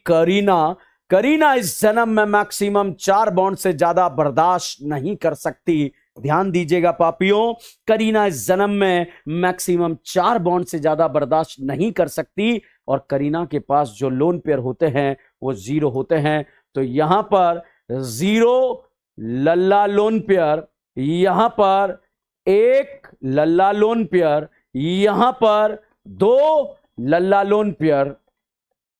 करीना इस जन्म में मैक्सिमम 4 बॉन्ड से ज्यादा बर्दाश्त नहीं कर सकती। ध्यान दीजिएगा पापियों, करीना इस जन्म में मैक्सिमम 4 बॉन्ड से ज्यादा बर्दाश्त नहीं कर सकती और करीना के पास जो लोन पेयर होते हैं वो 0 होते हैं। तो यहां पर 0 लल्ला लोन पेयर, यहां पर 1 लल्ला लोन पेयर, यहां पर 2 लल्ला लोन पेयर।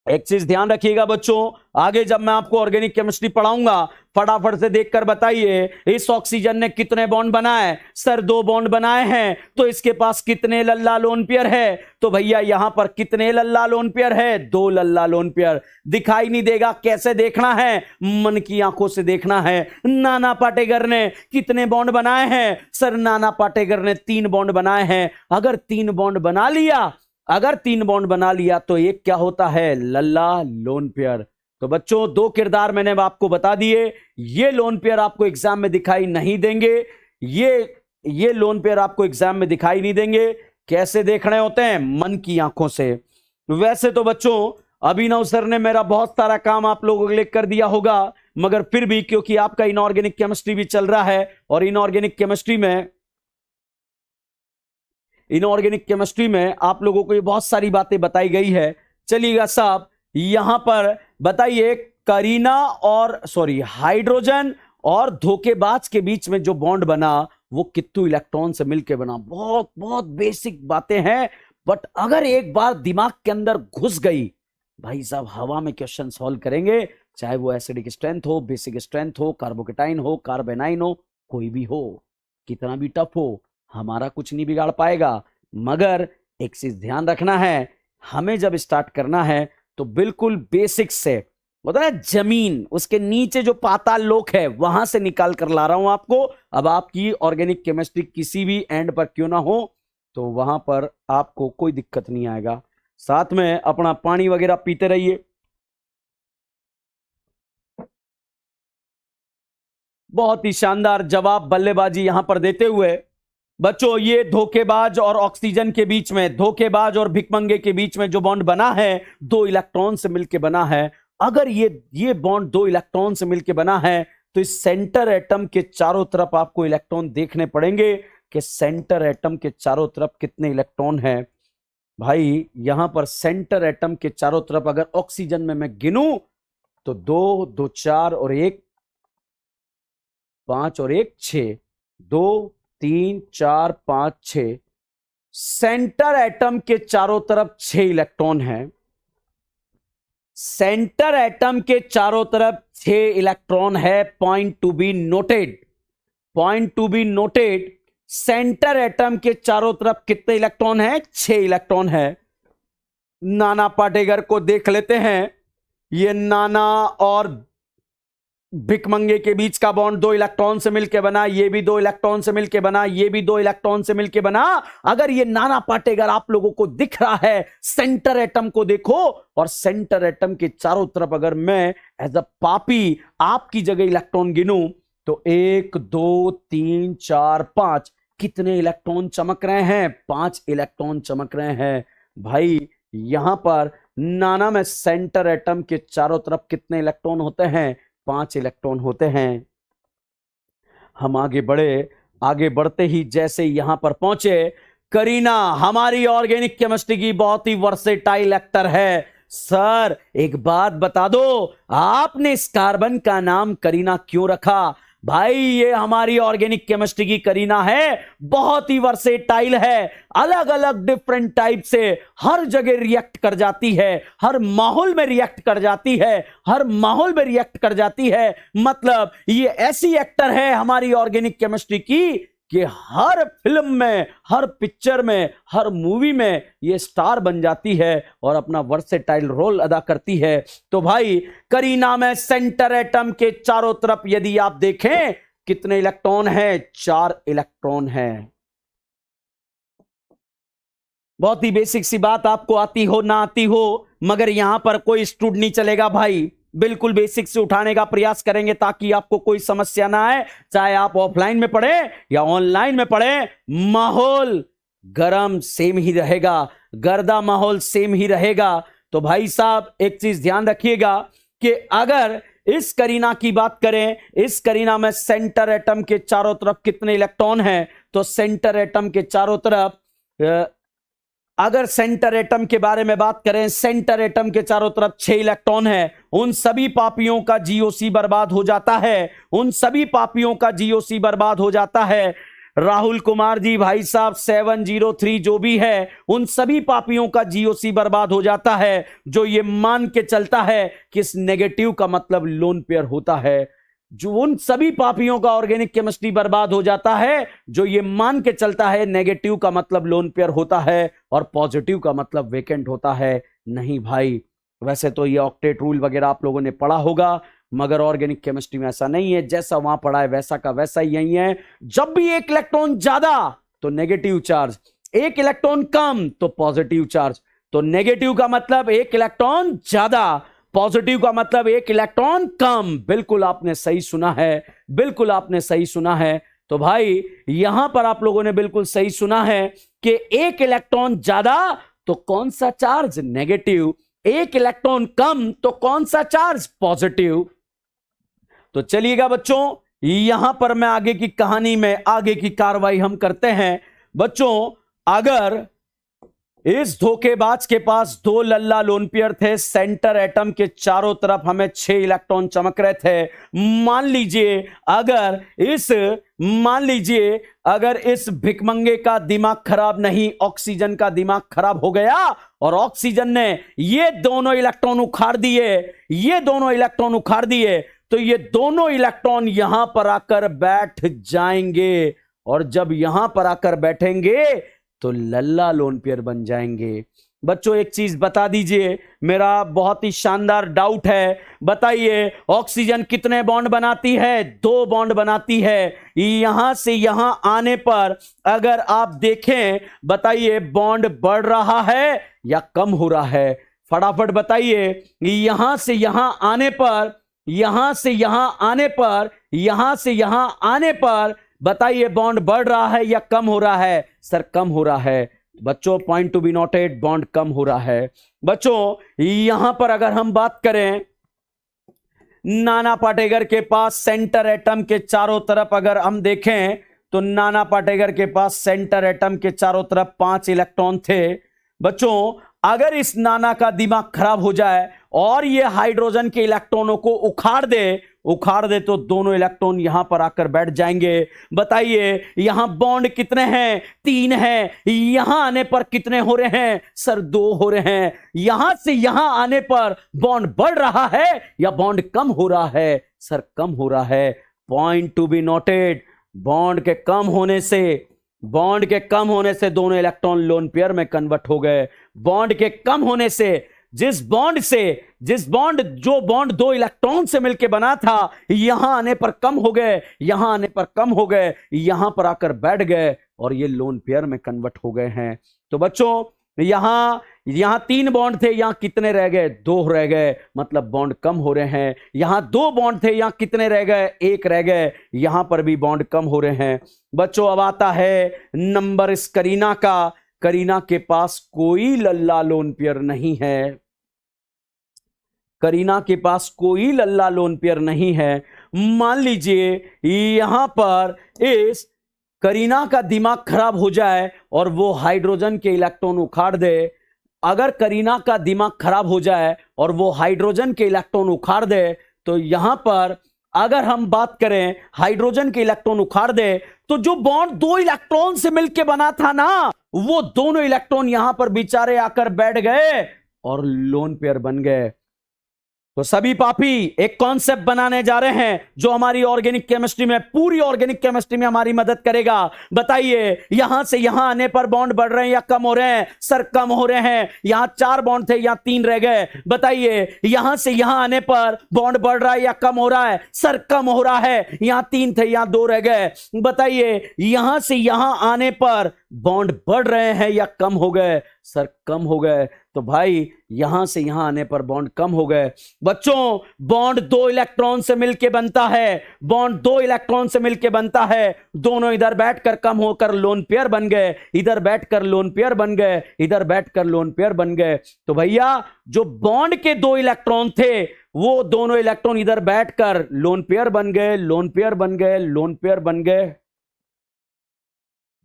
एक चीज ध्यान रखिएगा बच्चों, आगे जब मैं आपको ऑर्गेनिक केमिस्ट्री पढ़ाऊंगा फटाफट से देखकर बताइए इस ऑक्सीजन ने कितने बॉन्ड बनाए? सर 2 बॉन्ड बनाए हैं। तो इसके पास कितने लल्ला लोन पेयर है? तो भैया यहां पर कितने लल्ला लोन पेयर है? 2 लल्ला लोन पेयर। दिखाई नहीं देगा, कैसे देखना है? मन की आंखों से देखना है। नाना पाटेकर ने कितने बॉन्ड बनाए हैं? सर नाना पाटेकर ने 3 बॉन्ड बनाए हैं। अगर 3 बॉन्ड बना लिया तो एक क्या होता है? लल्ला लोन पेयर। तो बच्चों 2 किरदार मैंने आपको बता दिए। ये लोन पेयर आपको एग्जाम में दिखाई नहीं देंगे, ये लोन पेयर आपको एग्जाम में दिखाई नहीं देंगे। कैसे देखने होते हैं? मन की आंखों से। वैसे तो बच्चों अभिनव सर ने मेरा बहुत सारा काम आप लोगों के लिए कर दिया होगा, मगर फिर भी क्योंकि आपका इनऑर्गेनिक केमिस्ट्री भी चल रहा है और इनऑर्गेनिक केमिस्ट्री में आप लोगों को ये बहुत सारी बातें बताई गई है। चलिएगा साहब, यहां पर बताइए हाइड्रोजन और धोखेबाज के बीच में जो बॉन्ड बना वो कितने इलेक्ट्रॉन से मिलकर बना? बहुत बहुत बेसिक बातें हैं, बट अगर एक बार दिमाग के अंदर घुस गई भाई साहब, हवा में क्वेश्चन सॉल्व करेंगे, चाहे वो एसिडिक स्ट्रेंथ हो, बेसिक स्ट्रेंथ हो, कार्बोकेटाइन हो, कार्बेनाइन हो, कोई भी हो, कितना भी टफ हो, हमारा कुछ नहीं बिगाड़ पाएगा। मगर एक चीज ध्यान रखना है, हमें जब स्टार्ट करना है तो बिल्कुल बेसिक से, होता है जमीन, उसके नीचे जो पाताल लोक है वहां से निकाल कर ला रहा हूं आपको। अब आपकी ऑर्गेनिक केमिस्ट्री किसी भी एंड पर क्यों ना हो तो वहां पर आपको कोई दिक्कत नहीं आएगा। साथ में अपना पानी वगैरह पीते रहिए। बहुत ही शानदार जवाब बल्लेबाजी यहां पर देते हुए बच्चों, ये धोखेबाज और ऑक्सीजन के बीच में, धोखेबाज और भिकमंगे के बीच में जो बॉन्ड बना है 2 इलेक्ट्रॉन से मिलकर बना है। अगर ये बॉन्ड 2 इलेक्ट्रॉन से मिलकर बना है तो इस सेंटर एटम के चारों तरफ आपको इलेक्ट्रॉन देखने पड़ेंगे कि सेंटर एटम के चारों तरफ कितने इलेक्ट्रॉन हैं। भाई यहां पर सेंटर एटम के चारों तरफ अगर ऑक्सीजन में मैं गिनूं तो 2, 2, 4 और 1, 5 और 1, 6, 2, 3, 4, 5, 6, सेंटर एटम के चारों तरफ 6 इलेक्ट्रॉन हैं। सेंटर एटम के चारों तरफ 6 इलेक्ट्रॉन है। Point to be noted, centre atom के चारों तरफ कितने इलेक्ट्रॉन है? 6 इलेक्ट्रॉन है। नाना पाटेकर को देख लेते हैं। ये नाना और भिकमंगे के बीच का बॉन्ड 2 इलेक्ट्रॉन से मिलकर बना, ये भी 2 इलेक्ट्रॉन से मिलकर बना, ये भी 2 इलेक्ट्रॉन से मिलकर बना। अगर ये नाना पाटेकर आप लोगों को दिख रहा है, सेंटर एटम को देखो और सेंटर एटम के चारों तरफ अगर मैं एज अ पापी आपकी जगह इलेक्ट्रॉन गिनूं तो 1, 2, 3, 4, 5 कितने इलेक्ट्रॉन चमक रहे हैं? 5 इलेक्ट्रॉन चमक रहे हैं। भाई यहां पर नाना में सेंटर एटम के चारों तरफ कितने इलेक्ट्रॉन होते हैं? 5 इलेक्ट्रॉन होते हैं। हम आगे बढ़ते ही जैसे यहां पर पहुंचे, करीना हमारी ऑर्गेनिक केमिस्ट्री की बहुत ही वर्सेटाइल एक्टर है। सर एक बात बता दो, आपने इस कार्बन का नाम करीना क्यों रखा? भाई ये हमारी ऑर्गेनिक केमिस्ट्री की करीना है, बहुत ही वर्सेटाइल है, अलग अलग डिफरेंट टाइप से हर जगह रिएक्ट कर जाती है, हर माहौल में रिएक्ट कर जाती है। मतलब ये ऐसी एक्टर है हमारी ऑर्गेनिक केमिस्ट्री की कि हर फिल्म में, हर पिक्चर में, हर मूवी में ये स्टार बन जाती है और अपना वर्सेटाइल रोल अदा करती है। तो भाई करीना में सेंटर एटम के चारों तरफ यदि आप देखें कितने इलेक्ट्रॉन है? 4 इलेक्ट्रॉन है। बहुत ही बेसिक सी बात, आपको आती हो ना आती हो, मगर यहां पर कोई स्टूड नहीं चलेगा भाई। बिल्कुल बेसिक से उठाने का प्रयास करेंगे ताकि आपको कोई समस्या ना आए, चाहे आप ऑफलाइन में पढ़े या ऑनलाइन में पढ़े, माहौल गरम सेम ही रहेगा, गर्दा माहौल सेम ही रहेगा। तो भाई साहब एक चीज ध्यान रखिएगा कि अगर इस करीना की बात करें, इस करीना में सेंटर एटम के चारों तरफ कितने इलेक्ट्रॉन हैं, तो सेंटर एटम के चारों तरफ अगर सेंटर एटम के बारे में बात करें, सेंटर एटम के चारों तरफ 6 इलेक्ट्रॉन है। उन सभी पापियों का जीओसी बर्बाद हो जाता है, उन सभी पापियों का जीओसी बर्बाद हो जाता है। राहुल कुमार जी भाई साहब 703 जो भी है, उन सभी पापियों का जीओसी बर्बाद हो जाता है जो ये मान के चलता है कि इस नेगेटिव का मतलब लोन पेयर होता है। जो उन सभी पापियों का ऑर्गेनिक केमिस्ट्री बर्बाद हो जाता है जो ये मान के चलता है नेगेटिव का मतलब लोन पेयर होता है और पॉजिटिव का मतलब वेकेंट होता है। नहीं भाई, वैसे तो ये ऑक्टेट रूल वगैरह आप लोगों ने पढ़ा होगा, मगर ऑर्गेनिक केमिस्ट्री में ऐसा नहीं है। जैसा वहां पढ़ा है वैसा का वैसा ही यही है। जब भी एक इलेक्ट्रॉन ज्यादा तो नेगेटिव चार्ज, एक इलेक्ट्रॉन कम तो पॉजिटिव चार्ज। तो नेगेटिव का मतलब एक इलेक्ट्रॉन ज्यादा, पॉजिटिव का मतलब एक इलेक्ट्रॉन कम। बिल्कुल आपने सही सुना है, बिल्कुल आपने सही सुना है। तो भाई यहां पर आप लोगों ने बिल्कुल सही सुना है कि एक इलेक्ट्रॉन ज्यादा तो कौन सा चार्ज? नेगेटिव। एक इलेक्ट्रॉन कम तो कौन सा चार्ज? पॉजिटिव। तो चलिएगा बच्चों, यहां पर मैं आगे की कहानी में आगे की कार्रवाई हम करते हैं। बच्चों अगर इस धोखेबाज के पास 2 लल्ला लोन पेयर थे, सेंटर एटम के चारों तरफ हमें 6 इलेक्ट्रॉन चमक रहे थे। मान लीजिए अगर इस भिकमंगे का दिमाग खराब नहीं, ऑक्सीजन का दिमाग खराब हो गया और ऑक्सीजन ने ये दोनों इलेक्ट्रॉन उखाड़ दिए, ये दोनों इलेक्ट्रॉन उखाड़ दिए, तो ये दोनों इलेक्ट्रॉन यहां पर आकर बैठ जाएंगे और जब यहां पर आकर बैठेंगे तो लल्ला लोन पेयर बन जाएंगे। बच्चों एक चीज बता दीजिए, मेरा बहुत ही शानदार डाउट है, बताइए ऑक्सीजन कितने बॉन्ड बनाती है? 2 बॉन्ड बनाती है। यहां से यहां आने पर अगर आप देखें, बताइए बॉन्ड बढ़ रहा है या कम हो रहा है? फटाफट बताइए। यहां से यहां आने पर, यहां से यहां आने पर, यहां से यहां आने पर बताइए बॉन्ड बढ़ रहा है या कम हो रहा है? सर कम हो रहा है। बच्चों point to be noted, bond कम हो रहा है। बच्चों यहां पर अगर हम बात करें, नाना पाटेकर के पास सेंटर एटम के चारों तरफ अगर हम देखें तो नाना पाटेकर के पास सेंटर एटम के चारों तरफ 5 इलेक्ट्रॉन थे। बच्चों अगर इस नाना का दिमाग खराब हो जाए और ये हाइड्रोजन के इलेक्ट्रॉनों को उखाड़ दे तो दोनों इलेक्ट्रॉन यहां पर आकर बैठ जाएंगे। बताइए यहां बॉन्ड कितने हैं? 3 हैं। यहां आने पर कितने हो रहे हैं? सर 2 हो रहे हैं। यहां से यहां आने पर बॉन्ड बढ़ रहा है या बॉन्ड कम हो रहा है? सर कम हो रहा है। Point to be noted, bond के कम होने से दोनों इलेक्ट्रॉन लोन पेयर में कन्वर्ट हो गए। बॉन्ड के कम होने से जो बॉन्ड 2 इलेक्ट्रॉन से मिलकर बना था, यहां आने पर कम हो गए, यहां आने पर कम हो गए, यहां पर आकर बैठ गए और ये लोन पेयर में कन्वर्ट हो गए हैं। तो बच्चों यहां 3 बॉन्ड थे, यहां कितने रह गए? 2 रह गए, मतलब बॉन्ड कम हो रहे हैं। यहां 2 बॉन्ड थे, यहां कितने रह गए? 1 रह गए, यहां पर भी बॉन्ड कम हो रहे हैं। बच्चों अब आता है नंबर इस करीना का। करीना के पास कोई लल्ला लोन पेयर नहीं है, करीना के पास कोई लल्ला लोन पेयर नहीं है। मान लीजिए यहां पर इस करीना का दिमाग खराब हो जाए और वो हाइड्रोजन के इलेक्ट्रॉन उखाड़ दे। अगर करीना का दिमाग खराब हो जाए और वो हाइड्रोजन के इलेक्ट्रॉन उखाड़ दे तो यहां पर अगर हम बात करें हाइड्रोजन के इलेक्ट्रॉन उखाड़ दे तो जो बॉन्ड 2 इलेक्ट्रॉन से मिलकर बना था ना, वो दोनों इलेक्ट्रॉन यहां पर बेचारे आकर बैठ गए और लोन पेयर बन गए। तो सभी पापी एक कॉन्सेप्ट बनाने जा रहे हैं जो हमारी ऑर्गेनिक केमिस्ट्री में, पूरी ऑर्गेनिक केमिस्ट्री में हमारी मदद करेगा। बताइए, यहां से यहां आने पर बॉन्ड बढ़ रहे हैं या कम हो रहे हैं? सर कम हो रहे हैं। यहां 4 बॉन्ड थे, यहां 3 रह गए। बताइए, यहां से यहां आने पर बॉन्ड बढ़ रहा है या कम हो रहा है? सर कम हो रहा है। यहां 3 थे, यहां 2 रह गए। बताइए, यहां से यहां आने पर बॉन्ड बढ़ रहे हैं या कम हो गए? सर कम हो गए। तो भाई यहां से यहां आने पर बॉन्ड कम हो गए। बच्चों, बॉन्ड 2 इलेक्ट्रॉन से मिलकर बनता है। बॉन्ड 2 इलेक्ट्रॉन से मिलकर बनता है। दोनों इधर बैठकर कम होकर लोन पेयर बन गए, इधर बैठकर लोन पेयर बन गए, इधर बैठकर लोन पेयर बन गए। तो भैया, जो बॉन्ड के 2 इलेक्ट्रॉन थे, वो दोनों इलेक्ट्रॉन इधर बैठकर लोन पेयर बन गए, लोन पेयर बन गए, लोन पेयर बन गए।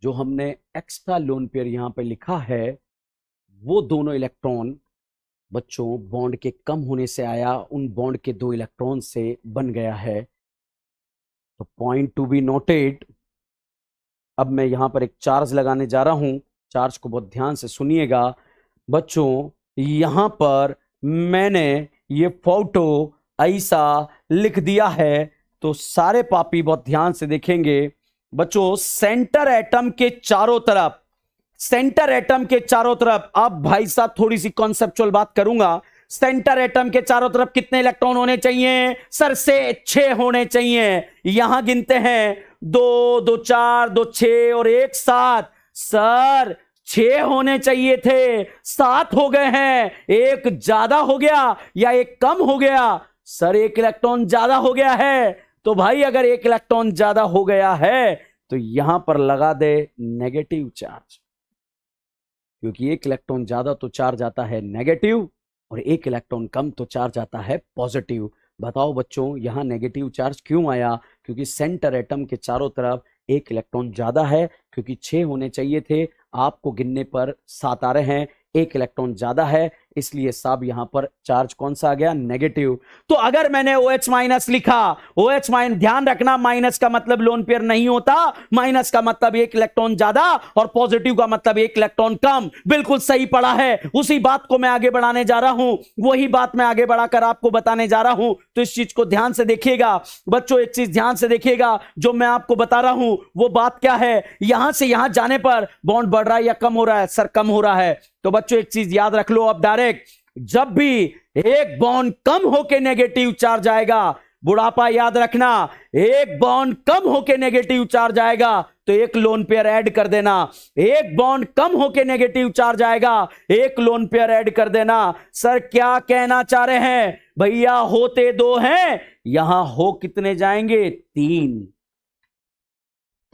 जो हमने एक्स्ट्रा लोन पेयर यहां पे लिखा है, वो दोनों इलेक्ट्रॉन बच्चों बॉन्ड के कम होने से आया, उन बॉन्ड के 2 इलेक्ट्रॉन से बन गया है। तो पॉइंट टू बी नोटेड। अब मैं यहां पर एक चार्ज लगाने जा रहा हूं। चार्ज को बहुत ध्यान से सुनिएगा बच्चों। यहां पर मैंने ये फोटो ऐसा लिख दिया है, तो सारे पापी बहुत ध्यान से देखेंगे। बच्चों, सेंटर एटम के चारों तरफ, सेंटर एटम के चारों तरफ, अब भाई साहब थोड़ी सी कॉन्सेप्चुअल बात करूंगा। सेंटर एटम के चारों तरफ कितने इलेक्ट्रॉन होने चाहिए? सर से 6 होने चाहिए। यहां गिनते हैं 2, 2 4, 2 6 और 1 7। सर 6 होने चाहिए थे, 7 हो गए हैं। एक ज्यादा हो गया या एक कम हो गया? सर 1 इलेक्ट्रॉन ज्यादा हो गया है। तो भाई अगर 1 इलेक्ट्रॉन ज्यादा हो गया है तो यहां पर लगा दे नेगेटिव चार्ज, क्योंकि 1 इलेक्ट्रॉन ज्यादा तो चार्ज आता है नेगेटिव और 1 इलेक्ट्रॉन कम तो चार्ज आता है पॉजिटिव। बताओ बच्चों, यहां नेगेटिव चार्ज क्यों आया? क्योंकि सेंटर एटम के चारों तरफ 1 इलेक्ट्रॉन ज्यादा है, क्योंकि 6 होने चाहिए थे, आपको गिनने पर 7 आ रहे हैं। 1 इलेक्ट्रॉन ज्यादा है, इसलिए साहब यहां पर चार्ज कौन सा आ गया? नेगेटिव। तो अगर मैंने OH माइनस लिखा, OH माइनस, ध्यान रखना माइनस का मतलब लोन पेयर नहीं होता। माइनस का मतलब 1 इलेक्ट्रॉन ज्यादा और पॉजिटिव का मतलब 1 इलेक्ट्रॉन कम। बिल्कुल सही पढ़ा है। उसी बात को मैं आगे बढ़ाने जा रहा हूं, वही बात मैं आगे बढ़ाकर आपको बताने जा रहा हूं। तो इस चीज को ध्यान से देखिएगा बच्चों, एक चीज ध्यान से देखिएगा, जो मैं आपको बता रहा हूं वो बात क्या है। यहां से यहां जाने पर बॉन्ड बढ़ रहा है या कम हो रहा है? सर कम हो रहा है। तो बच्चों एक चीज याद रख लो, अब डायरेक्ट जब भी एक बॉन्ड कम होके नेगेटिव चार्ज आएगा, बुढ़ापा याद रखना, एक बॉन्ड कम होके नेगेटिव चार्ज आएगा तो 1 लोन पेयर ऐड कर देना। एक बॉन्ड कम होके नेगेटिव चार्ज आएगा, 1 लोन पेयर ऐड कर देना। सर क्या कहना चाह रहे हैं? भैया होते 2 हैं, यहां हो कितने जाएंगे? 3।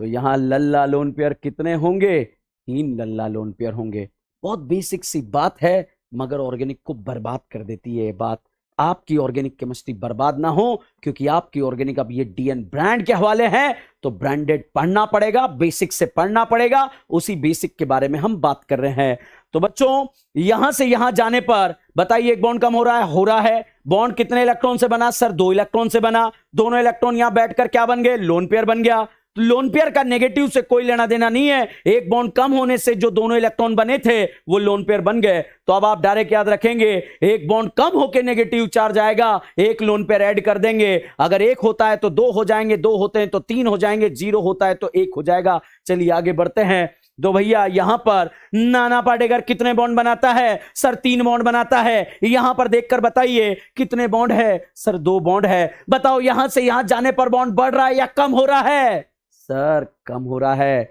तो यहां लल्ला लोन पेयर कितने होंगे? 3 लल्ला लोन पेयर होंगे। बहुत बेसिक सी बात है, मगर ऑर्गेनिक को बर्बाद कर देती है ये बात। आपकी ऑर्गेनिक केमिस्ट्री बर्बाद ना हो, क्योंकि आपकी ऑर्गेनिक अब ये DN ब्रांड के हवाले है, तो ब्रांडेड पढ़ना पड़ेगा, बेसिक से पढ़ना पड़ेगा। उसी बेसिक के बारे में हम बात कर रहे हैं। तो बच्चों, यहां से यहां जाने पर बताइए एक बॉन्ड कम हो रहा है? हो रहा है। बॉन्ड कितने इलेक्ट्रॉन से बना? सर 2 इलेक्ट्रॉन से बना। दोनों इलेक्ट्रॉन यहां बैठकर क्या बन गए? लोन पेयर बन गया। तो लोन पेयर का नेगेटिव से कोई लेना देना नहीं है। एक बॉन्ड कम होने से जो दोनों इलेक्ट्रॉन बने थे वो लोन पेयर बन गए। तो अब आप डायरेक्ट याद रखेंगे, एक बॉन्ड कम होके नेगेटिव चार्ज आएगा, 1 लोन पेयर ऐड कर देंगे। अगर 1 होता है तो 2 हो जाएंगे, 2 होते हैं तो 3 हो जाएंगे, 0 होता है तो 1 हो जाएगा। चलिए आगे बढ़ते हैं। तो भैया यहां पर नाना पाटेकर कितने बॉन्ड बनाता है? सर 3 बॉन्ड बनाता है। यहां पर देखकर बताइए कितने बॉन्ड है? सर 2 बॉन्ड है। बताओ यहां से यहां जाने पर बॉन्ड बढ़ रहा है या कम हो रहा है? सर कम हो रहा है।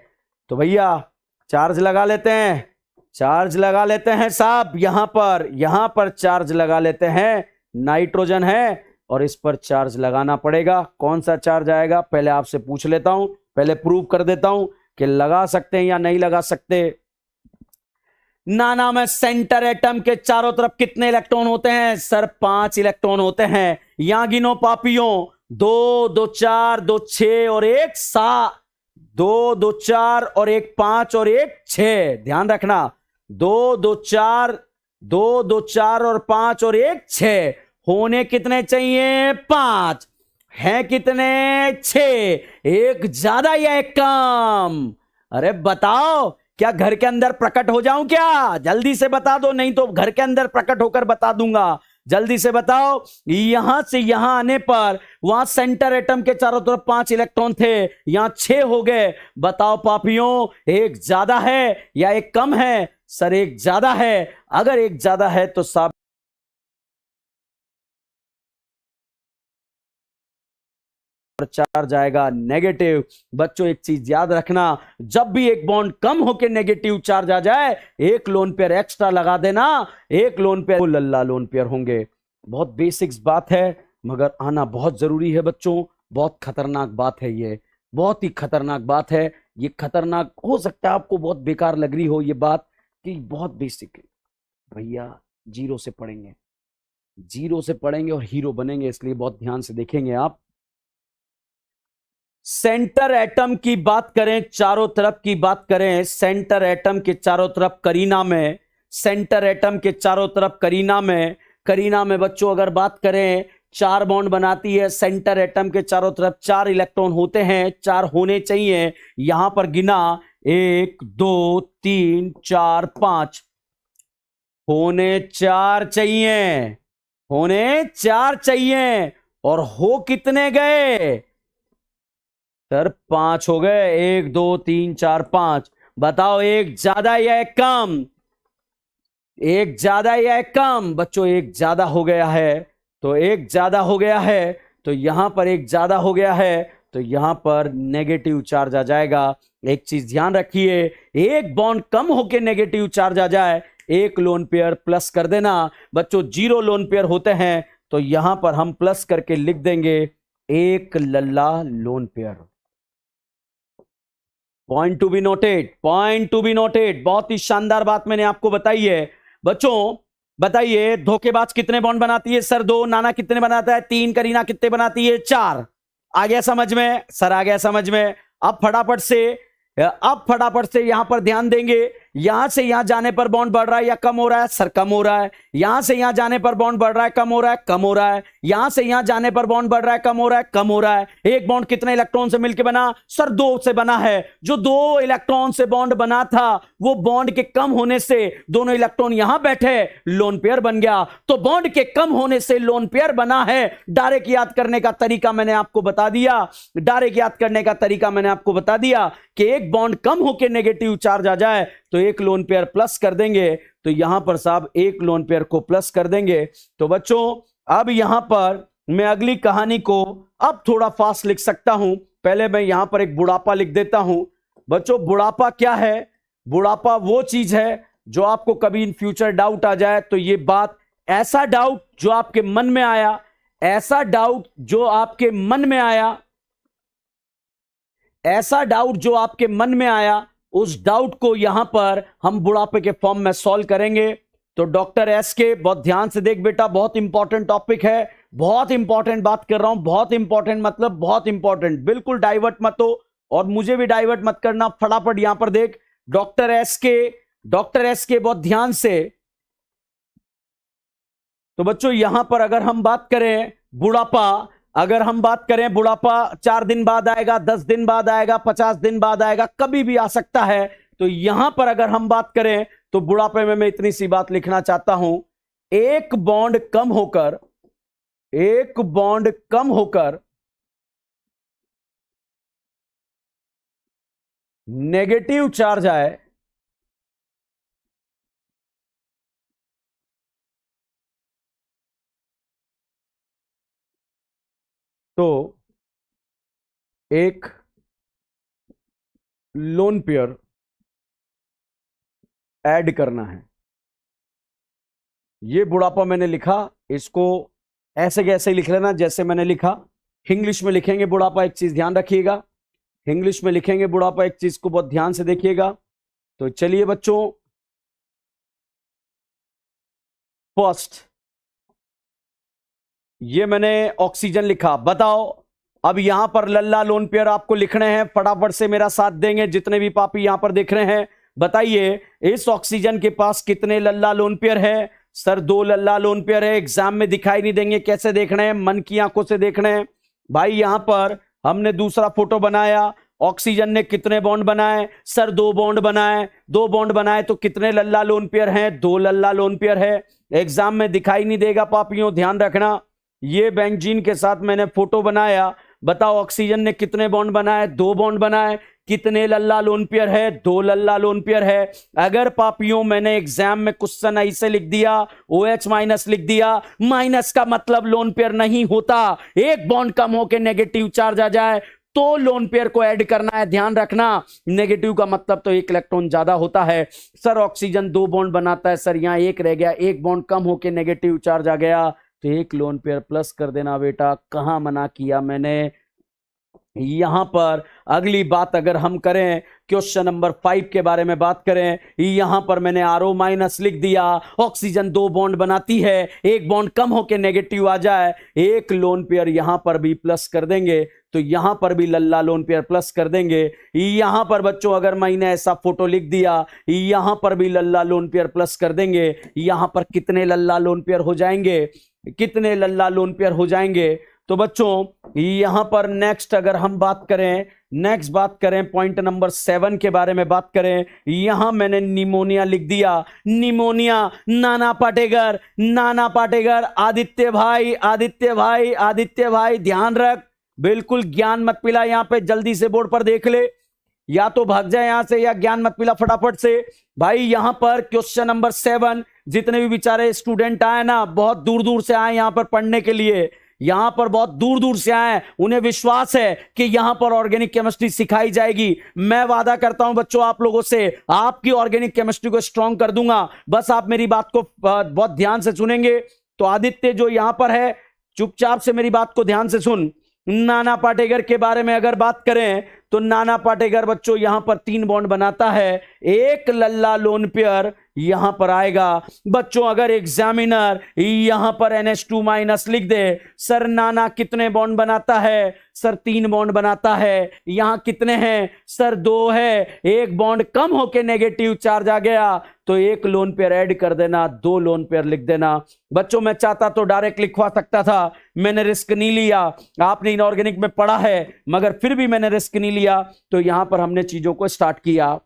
तो भैया चार्ज लगा लेते हैं, चार्ज लगा लेते हैं साहब। यहां पर चार्ज लगा लेते हैं। नाइट्रोजन है और इस पर चार्ज लगाना पड़ेगा। कौन सा चार्ज आएगा पहले आपसे पूछ लेता हूं, पहले प्रूव कर देता हूं कि लगा सकते हैं या नहीं लगा सकते। नाना में सेंटर एटम के चारों तरफ कितने इलेक्ट्रॉन होते हैं? सर 5 इलेक्ट्रॉन होते हैं। यहां गिनो पापियों, 2, 2 4, 2 6 और 1 7। 2, 2 4 और 1 5 और 1 6। ध्यान रखना, 2, 2 4, 2, 2 4 और 5 और 1 6। होने कितने चाहिए? 5। हैं कितने? 6। एक ज्यादा या एक कम? अरे बताओ, क्या घर के अंदर प्रकट हो जाऊं क्या? जल्दी से बता दो, नहीं तो घर के अंदर प्रकट होकर बता दूंगा। जल्दी से बताओ। यहां से यहां आने पर वहां सेंटर एटम के चारों तरफ 5 इलेक्ट्रॉन थे, यहां 6 हो गए। बताओ पापियों, एक ज्यादा है या एक कम है? सर एक ज्यादा है। अगर एक ज्यादा है तो साहब चार्ज आएगा नेगेटिव। बच्चों एक चीज याद रखना, जब भी एक बॉन्ड कम होकर नेगेटिव चार्ज आ जाए, एक लोन पेयर एक्स्ट्रा लगा देना, एक लोन पेयर लल्ला लोन पेयर होंगे। बहुत बेसिक्स बात है मगर आना बहुत जरूरी है बच्चों। बहुत खतरनाक बात है ये, बहुत ही खतरनाक बात है ये। खतरनाक हो सकता है आपको बहुत बेकार लग रही हो ये बात कि बहुत बेसिक है भैया। जीरो से पढ़ेंगे, जीरो से पढ़ेंगे और हीरो बनेंगे, इसलिए बहुत ध्यान से देखेंगे आप। सेंटर एटम की बात करें, चारों तरफ की बात करें, सेंटर एटम के चारों तरफ करीना में, सेंटर एटम के चारों तरफ करीना में बच्चों अगर बात करें 4 बॉन्ड बनाती है। सेंटर एटम के चारों तरफ 4 इलेक्ट्रॉन होते हैं, 4 होने चाहिए। यहां पर गिना 1 2 3 4 5, होने 4 चाहिए, होने 4 चाहिए। और हो कितने गए सर? 5 हो गए। 1 2 3 4 5। बताओ एक ज्यादा या एक कम? एक ज्यादा या एक कम? बच्चों एक ज्यादा हो गया है, तो एक ज्यादा हो गया है, तो यहां पर एक ज्यादा हो गया है, तो यहां पर नेगेटिव चार्ज आ जाएगा। एक चीज ध्यान रखिए, एक बॉन्ड कम होके नेगेटिव चार्ज आ जाए, एक लोन पेयर प्लस कर देना। बच्चों 0 लोन पेयर होते हैं तो यहां पर हम प्लस करके लिख देंगे एक लल्ला lone pair. Point to be noted, point to be noted. बहुत ही शानदार बात मैंने आपको बताई है। बच्चों बताइए धोखेबाज कितने बॉन्ड बनाती है? सर 2। नाना कितने बनाता है? 3। करीना कितने बनाती है? 4। आ गया समझ में? सर आ गया समझ में। अब फटाफट से यहां पर ध्यान देंगे। यहां से यहां जाने पर बॉन्ड बढ़ रहा है या कम हो रहा है? सर कम हो रहा है। यहां से यहां जाने पर बॉन्ड बढ़ रहा है, कम हो रहा है? कम हो रहा है। यहां से यहां जाने पर बॉन्ड बढ़ रहा है, कम हो रहा है? कम हो रहा है। एक बॉन्ड कितने इलेक्ट्रॉन से मिलकर बना? सर 2 से बना है। जो 2 इलेक्ट्रॉन से बॉन्ड बना था वो बॉन्ड के कम होने से दोनों इलेक्ट्रॉन यहां बैठे, लोन पेयर बन गया। तो बॉन्ड के कम होने से लोन पेयर बना है। डायरेक्ट याद करने का तरीका मैंने आपको बता दिया, डायरेक्ट याद करने का तरीका मैंने आपको बता दिया कि एक बॉन्ड कम होकर नेगेटिव चार्ज आ जाए तो एक लोन पेयर प्लस कर देंगे। तो यहां पर साहब एक लोन पेयर को प्लस कर देंगे। तो बच्चों अब यहां पर मैं अगली कहानी को अब थोड़ा फास्ट लिख सकता हूं। पहले मैं यहां पर एक बुढ़ापा लिख देता हूं। बच्चों बुढ़ापा क्या है? बुढ़ापा वो चीज है जो आपको कभी इन फ्यूचर डाउट आ जाए तो ये बात, ऐसा डाउट जो आपके मन में आया, ऐसा डाउट जो आपके मन में आया, ऐसा डाउट जो आपके मन में आया, उस डाउट को यहां पर हम बुढ़ापे के फॉर्म में सॉल्व करेंगे। तो डॉक्टर एस के बहुत ध्यान से देख बेटा, बहुत इंपॉर्टेंट टॉपिक है, बहुत इंपॉर्टेंट बात कर रहा हूं। बहुत इंपॉर्टेंट मतलब बहुत इंपॉर्टेंट, बिल्कुल डाइवर्ट मत हो और मुझे भी डाइवर्ट मत करना। फटाफट यहां पर देख डॉक्टर एस के बहुत ध्यान से। तो बच्चों यहां पर अगर हम बात करें बुढ़ापा, अगर हम बात करें बुढ़ापा 4 दिन बाद आएगा, 10 दिन बाद आएगा, 50 दिन बाद आएगा, कभी भी आ सकता है। तो यहां पर अगर हम बात करें तो बुढ़ापे में मैं इतनी सी बात लिखना चाहता हूं, एक बॉन्ड कम होकर नेगेटिव चार्ज आए तो एक लोन पेयर ऐड करना है। ये बुढ़ापा मैंने लिखा, इसको ऐसे कैसे लिख लेना जैसे मैंने लिखा। इंग्लिश में लिखेंगे बुढ़ापा, एक चीज ध्यान रखिएगा, इंग्लिश में लिखेंगे बुढ़ापा, एक चीज को बहुत ध्यान से देखिएगा। तो चलिए बच्चों, फर्स्ट ये मैंने ऑक्सीजन लिखा। बताओ अब यहां पर लल्ला लोन पेयर आपको लिखने हैं, फटाफट से मेरा साथ देंगे जितने भी पापी यहां पर देख रहे हैं। बताइए इस ऑक्सीजन के पास कितने लल्ला लोन पेयर है? सर 2 लल्ला लोन पेयर है। एग्जाम में दिखाई नहीं देंगे, कैसे देखने हैं? मन की आंखों से देखने हैं भाई। यहां पर हमने दूसरा फोटो बनाया, ऑक्सीजन ने कितने बॉन्ड बनाए? सर 2 बॉन्ड बनाए। 2 बॉन्ड बनाए तो कितने लल्ला लोन पेयर हैं? 2 लल्ला लोन पेयर है। एग्जाम में दिखाई नहीं देगा पापियों, ध्यान रखना। ये बेंजीन के साथ मैंने फोटो बनाया। बताओ ऑक्सीजन ने कितने बॉन्ड बनाए? 2 बॉन्ड बनाए। कितने लल्ला लोन पेयर है? 2 लल्ला लोन पेयर है। अगर पापियों मैंने एग्जाम में क्वेश्चन ऐसे लिख दिया, OH माइनस लिख दिया, माइनस का मतलब लोन पेयर नहीं होता। एक बॉन्ड कम होकर नेगेटिव चार्ज आ जाए तो लोन पेयर को ऐड करना है, ध्यान रखना। नेगेटिव का मतलब तो 1 इलेक्ट्रॉन ज्यादा होता है। सर ऑक्सीजन 2 बॉन्ड बनाता है, सर यहां 1 रह गया, 1 बॉन्ड कम होकर नेगेटिव चार्ज आ गया तो 1 लोन पेयर प्लस कर देना बेटा। कहां मना किया मैंने? यहां पर अगली बात अगर हम करें, क्वेश्चन नंबर 5 के बारे में बात करें, यहां पर मैंने RO माइनस लिख दिया। ऑक्सीजन 2 बॉन्ड बनाती है, 1 बॉन्ड कम होकर नेगेटिव आ जाए, 1 लोन पेयर यहां पर भी प्लस कर देंगे तो यहां पर भी लल्ला लोन पेयर प्लस कर देंगे। यहां पर बच्चों अगर मैंने ऐसा फोटो लिख दिया, यहां पर भी लल्ला लोन पेयर प्लस कर देंगे। यहां पर कितने लल्ला लोन पेयर हो जाएंगे? कितने लल्ला लोन पेयर हो जाएंगे? तो बच्चों यहां पर नेक्स्ट अगर हम बात करें, नेक्स्ट बात करें पॉइंट नंबर 7 के बारे में बात करें, यहां मैंने निमोनिया लिख दिया। निमोनिया नाना पाटेकर, नाना पाटेकर, आदित्य भाई, आदित्य भाई, आदित्य भाई ध्यान रख, बिल्कुल ज्ञान मत पिला यहां पे, जल्दी से बोर्ड पर देख ले, या तो भाग जाए यहां से या ज्ञान मत पिला फटाफट से। भाई यहां पर क्वेश्चन नंबर 7, जितने भी बेचारे स्टूडेंट आए ना, बहुत दूर दूर से आए यहां पर पढ़ने के लिए, यहां पर बहुत दूर दूर से आए, उन्हें विश्वास है कि यहां पर ऑर्गेनिक केमिस्ट्री सिखाई जाएगी। मैं वादा करता हूं बच्चों आप लोगों से, आपकी ऑर्गेनिक केमिस्ट्री को स्ट्रांग कर दूंगा, बस आप मेरी बात को बहुत ध्यान से सुनेंगे। तो आदित्य जो यहां पर है, चुपचाप से मेरी बात को ध्यान से सुन। नाना पाटेकर के बारे में अगर बात करें तो नाना पाटेकर बच्चों यहां पर 3 बॉन्ड बनाता है, 1 लल्ला लोन पेयर यहां पर आएगा। बच्चों अगर एग्जामिनर यहां पर NH2 माइनस लिख दे, सर नाना कितने बॉन्ड बनाता है? सर 3 बॉन्ड बनाता है। यहां कितने हैं? सर 2 है, 1 बॉन्ड कम होके नेगेटिव चार्ज आ गया तो 1 लोन पेयर ऐड कर देना, 2 लोन पेयर लिख देना। बच्चों मैं चाहता तो डायरेक्ट लिखवा सकता था, मैंने रिस्क नहीं लिया। आपने इनऑर्गेनिक में पढ़ा है मगर फिर भी मैंने रिस्क नहीं लिया, तो यहां पर हमने चीजों को स्टार्ट किया।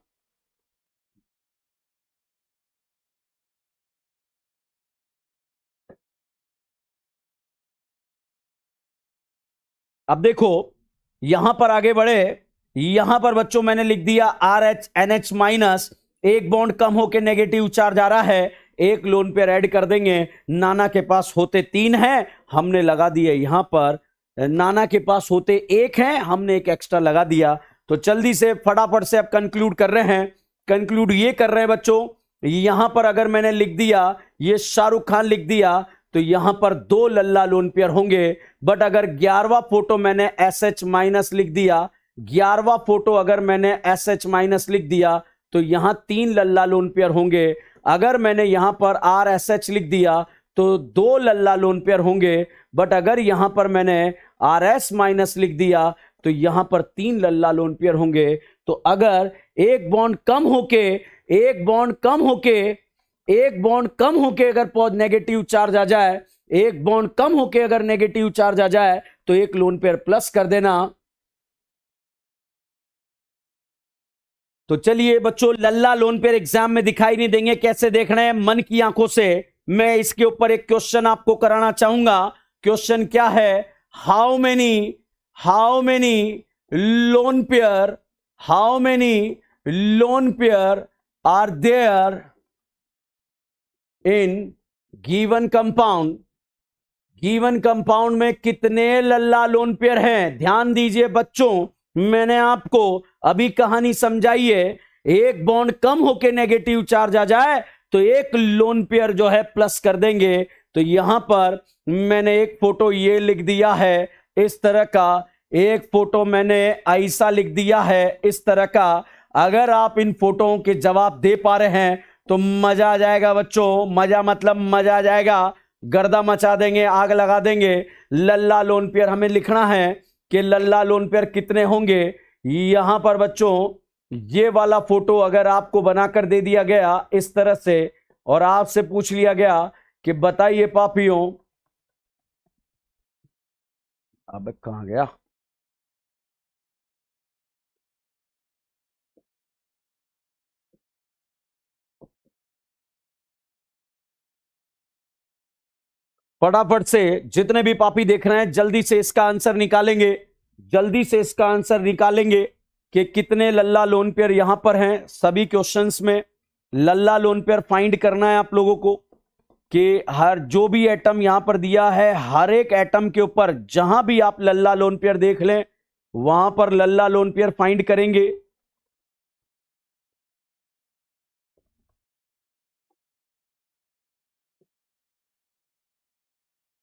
अब देखो यहां पर आगे बढ़े, यहां पर बच्चों मैंने लिख दिया RH NH माइनस, 1 बॉन्ड कम होके नेगेटिव चार्ज आ रहा है, 1 लोन पेयर ऐड कर देंगे। नाना के पास होते 3 हैं, हमने लगा दिए यहां पर। नाना के पास होते 1 हैं, हमने 1 एक्स्ट्रा लगा दिया। तो जल्दी से फटाफट से अब कंक्लूड कर रहे हैं। कंक्लूड ये कर रहे हैं बच्चों, यहां पर अगर मैंने लिख दिया ये शाहरुख खान लिख दिया तो यहां पर 2 लल्ला लोन पेयर होंगे। बट अगर 11वां फोटो मैंने SH माइनस लिख दिया, 11वां फोटो अगर मैंने SH माइनस लिख दिया तो यहां 3 लल्ला लोन पेयर होंगे। अगर मैंने यहां पर RSH लिख दिया तो 2 लल्ला लोन पेयर होंगे। बट अगर यहां पर मैंने RS माइनस लिख दिया तो यहां पर 3 लल्ला लोन पेयर होंगे। तो अगर एक बॉन्ड कम होके, एक बॉन्ड कम होके, एक बॉन्ड कम होके अगर नेगेटिव चार्ज आ जाए, एक बॉन्ड कम होके अगर नेगेटिव चार्ज आ जाए तो 1 लोन पेयर प्लस कर देना। तो चलिए बच्चों, लल्ला लोन पेयर एग्जाम में दिखाई नहीं देंगे, कैसे देखना है? मन की आंखों से। मैं इसके ऊपर एक क्वेश्चन आपको कराना चाहूंगा। क्वेश्चन क्या है? How many lone pair, how many lone pair are there in given compound? Given compound में कितने लल्ला लोन पेयर हैं? ध्यान दीजिए बच्चों, मैंने आपको अभी कहानी समझाई है। एक बॉन्ड कम होके नेगेटिव चार्ज आ जाए तो 1 लोन पेयर जो है प्लस कर देंगे। तो यहां पर मैंने एक फोटो ये लिख दिया है इस तरह का, एक फोटो मैंने ऐसा लिख दिया है इस तरह का। अगर आप इन फोटोओं के जवाब दे पा रहे हैं तो मजा आ जाएगा बच्चों, मजा मतलब मजा आ जाएगा, गर्दा मचा देंगे, आग लगा देंगे। लल्ला लोन पेयर हमें लिखना है कि लल्ला लोन पेयर कितने होंगे। यहां पर बच्चों ये वाला फोटो अगर आपको बनाकर दे दिया गया इस तरह से और आपसे पूछ लिया गया कि बताइए पापियों, अब कहां गया, फटाफट से जितने भी पापी देख रहे हैं जल्दी से इसका आंसर निकालेंगे, जल्दी से इसका आंसर निकालेंगे कि कितने लल्ला लोन पेयर यहां पर हैं। सभी क्वेश्चंस में लल्ला लोन पेयर फाइंड करना है आप लोगों को कि हर जो भी एटम यहां पर दिया है, हर एक एटम के ऊपर जहां भी आप लल्ला लोन पेयर देख लें वहां पर लल्ला लोन पेयर फाइंड करेंगे।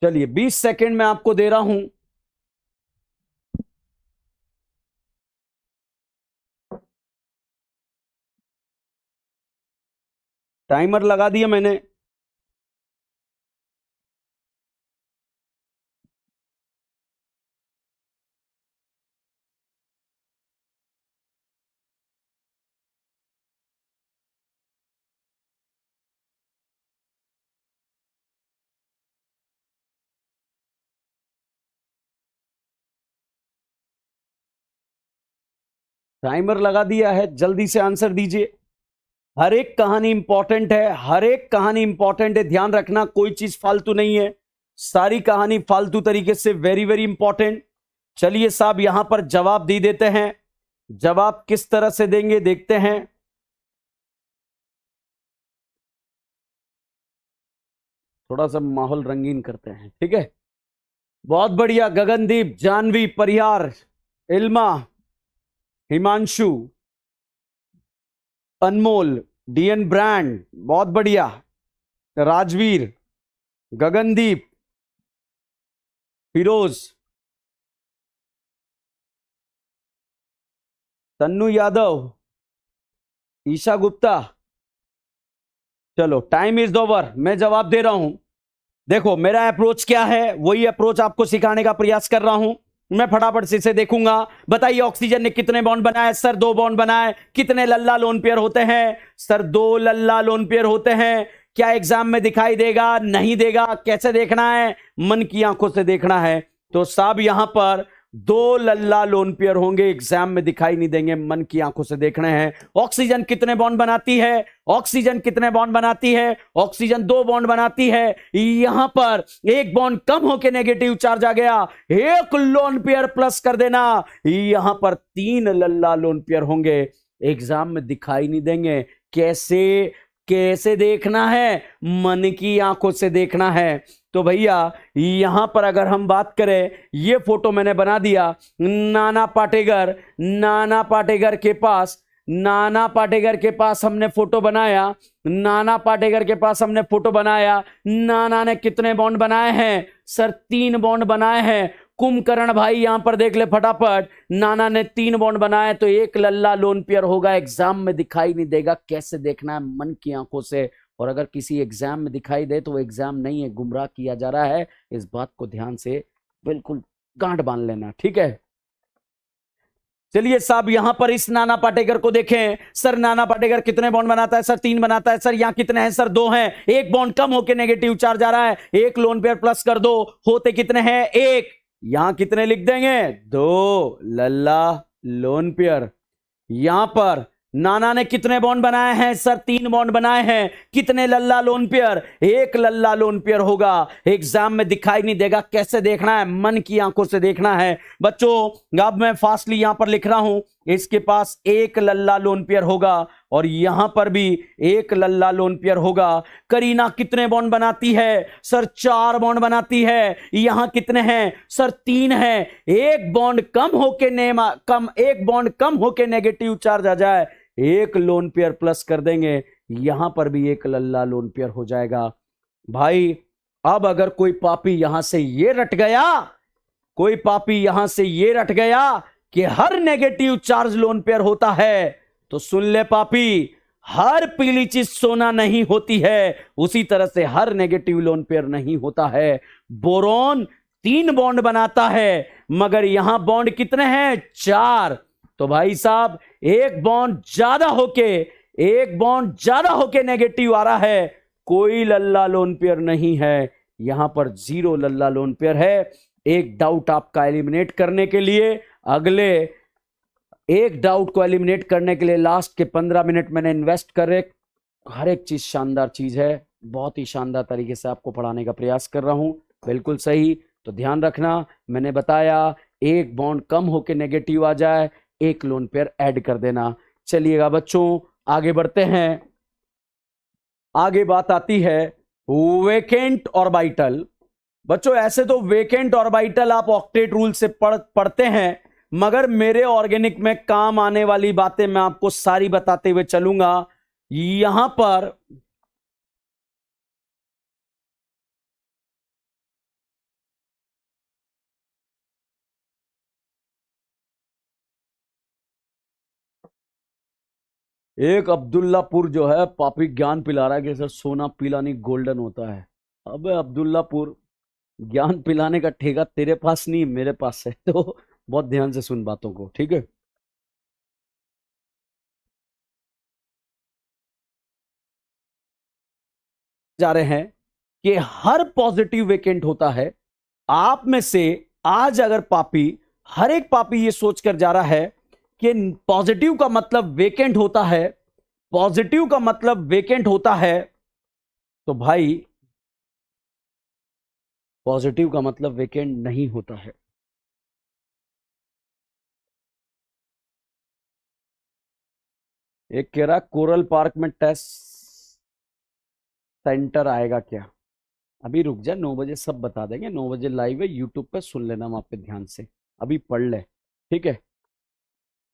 चलिए 20 सेकंड में आपको दे रहा हूं। टाइमर लगा दिया मैंने। टाइमर लगा दिया है, जल्दी से आंसर दीजिए। हर एक कहानी इंपॉर्टेंट है, हर एक कहानी इंपॉर्टेंट है, ध्यान रखना कोई चीज फालतू नहीं है, सारी कहानी फालतू तरीके से वेरी वेरी इंपॉर्टेंट। चलिए साहब यहां पर जवाब दे देते हैं, जवाब किस तरह से देंगे देखते हैं। थोड़ा सा माहौल रंगीन करते हैं, ठीक है। बहुत बढ़िया, गगनदीप, जानवी, परिहार, इल्मा, हिमांशु, अनमोल, डीएन ब्रांड, बहुत बढ़िया, राजवीर, गगनदीप, फिरोज, तन्नू यादव, ईशा गुप्ता। चलो टाइम इज ओवर, मैं जवाब दे रहा हूं। देखो मेरा अप्रोच क्या है, वही अप्रोच आपको सिखाने का प्रयास कर रहा हूं। मैं फटाफट से इसे देखूंगा। बताइए ऑक्सीजन ने कितने बॉन्ड बनाए सर? 2 बॉन्ड बनाए। कितने लल्ला लोन पेयर होते हैं सर? 2 लल्ला लोन पेयर होते हैं। क्या एग्जाम में दिखाई देगा? नहीं देगा। कैसे देखना है? मन की आंखों से देखना है। तो साहब यहां पर 2 लल्ला लोन पेयर होंगे, एग्जाम में दिखाई नहीं देंगे, मन की आंखों से देखने हैं। ऑक्सीजन कितने बॉन्ड बनाती है? ऑक्सीजन कितने बॉन्ड बनाती है? ऑक्सीजन 2 बॉन्ड बनाती है। यहां पर एक बॉन्ड कम होकर नेगेटिव चार्ज आ गया, एक लोन पेयर प्लस कर देना, यहां पर 3 लल्ला लोन पेयर होंगे, एग्जाम में दिखाई नहीं देंगे। कैसे कैसे देखना है? मन की आंखों से देखना है। तो भैया यहां पर अगर हम बात करें, ये फोटो मैंने बना दिया नाना पाटेकर, नाना पाटेकर के पास, नाना पाटेकर के पास हमने फोटो बनाया, नाना पाटेकर के पास हमने फोटो बनाया। नाना ने कितने बॉन्ड बनाए हैं सर? 3 बॉन्ड बनाए हैं। कुंभकर्ण भाई यहां पर देख ले फटाफट, नाना ने 3 बॉन्ड बनाए, तो एक लल्ला लोन पेयर होगा, एग्जाम में दिखाई नहीं देगा। कैसे देखना है? मन की आंखों से। और अगर किसी एग्जाम में दिखाई दे तो वो एग्जाम नहीं है, गुमराह किया जा रहा है। इस बात को ध्यान से बिल्कुल गांठ बांध लेना, ठीक है। चलिए साहब यहां पर इस नाना पाटेकर को देखें। सर नाना पाटेकर कितने बॉन्ड बनाता है सर? 3 बनाता है सर। यहां कितने हैं सर? 2 हैं। एक बॉन्ड कम होकर नेगेटिव चार्ज आ रहा है, एक लोन पेयर प्लस कर दो, होते कितने हैं? 1। यहां कितने लिख देंगे? 2 लल्ला लोन पेयर। यहां पर नाना ने कितने बॉन्ड बनाए हैं सर? 3 बॉन्ड बनाए हैं। कितने लल्ला लोन पेयर? 1 लल्ला लोन पेयर होगा, एग्जाम में दिखाई नहीं देगा। कैसे देखना है? मन की आंखों से देखना है बच्चों। अब मैं फास्टली यहां पर लिख रहा हूं, इसके पास 1 लल्ला लोन पेयर होगा और यहां पर भी 1 लल्ला लोन पेयर होगा। करीना कितने बॉन्ड बनाती है सर? 4 बॉन्ड बनाती है। यहां कितने हैं सर? 3 हैं। एक बॉन्ड कम होके एक बॉन्ड कम होके नेगेटिव चार्ज आ जाए, एक लोन पेयर प्लस कर देंगे, यहां पर भी 1 लल्ला लोन पेयर हो जाएगा। भाई अब अगर कोई पापी यहां से ये रट गया, कोई पापी यहां से ये रट गया कि हर नेगेटिव चार्ज लोन पेयर होता है, तो सुन ले पापी, हर पीली चीज सोना नहीं होती है, उसी तरह से हर नेगेटिव लोन पेयर नहीं होता है। बोरॉन 3 बॉन्ड बनाता है, मगर यहां बॉन्ड कितने हैं? 4। तो भाई साहब एक बॉन्ड ज्यादा होके नेगेटिव आ रहा है, कोई लल्ला लोन पेयर नहीं है, यहां पर 0 लल्ला लोन पेयर है। एक डाउट आपका एलिमिनेट करने के लिए, अगले एक डाउट को एलिमिनेट करने के लिए लास्ट के 15 मिनट मैंने इन्वेस्ट करे। हर एक चीज शानदार चीज है, बहुत ही शानदार तरीके से आपको पढ़ाने का प्रयास कर रहा हूं। बिल्कुल सही। तो ध्यान रखना, मैंने बताया एक बॉन्ड कम होके नेगेटिव आ जाए, एक लोन पेयर ऐड कर देना। चलिएगा बच्चों, आगे बढ़ते हैं। आगे बात आती है वेकेंट ऑर्बिटल। बच्चों ऐसे तो वेकेंट ऑर्बिटल आप ऑक्टेट रूल से पढ़ते हैं, मगर मेरे ऑर्गेनिक में काम आने वाली बातें मैं आपको सारी बताते हुए चलूंगा। यहां पर एक अब्दुल्लापुर जो है पापी ज्ञान पिला रहा है कि सर सोना पीला नहीं गोल्डन होता है। अबे अब्दुल्लापुर, ज्ञान पिलाने का ठेका तेरे पास नहीं मेरे पास है, तो बहुत ध्यान से सुन बातों को, ठीक है। जा रहे हैं कि हर पॉजिटिव वेकेंट होता है। आप में से आज अगर पापी, हर एक पापी ये सोचकर जा रहा है कि पॉजिटिव का मतलब वेकेंट होता है, पॉजिटिव का मतलब वेकेंट होता है, तो भाई पॉजिटिव का मतलब वेकेंट नहीं होता है। एक कह रहा कोरल पार्क में टेस्ट सेंटर आएगा क्या? अभी रुक जा, 9 बजे सब बता देंगे। 9 बजे लाइव है यूट्यूब पे, सुन लेना वहां पे ध्यान से, अभी पढ़ ले, ठीक है।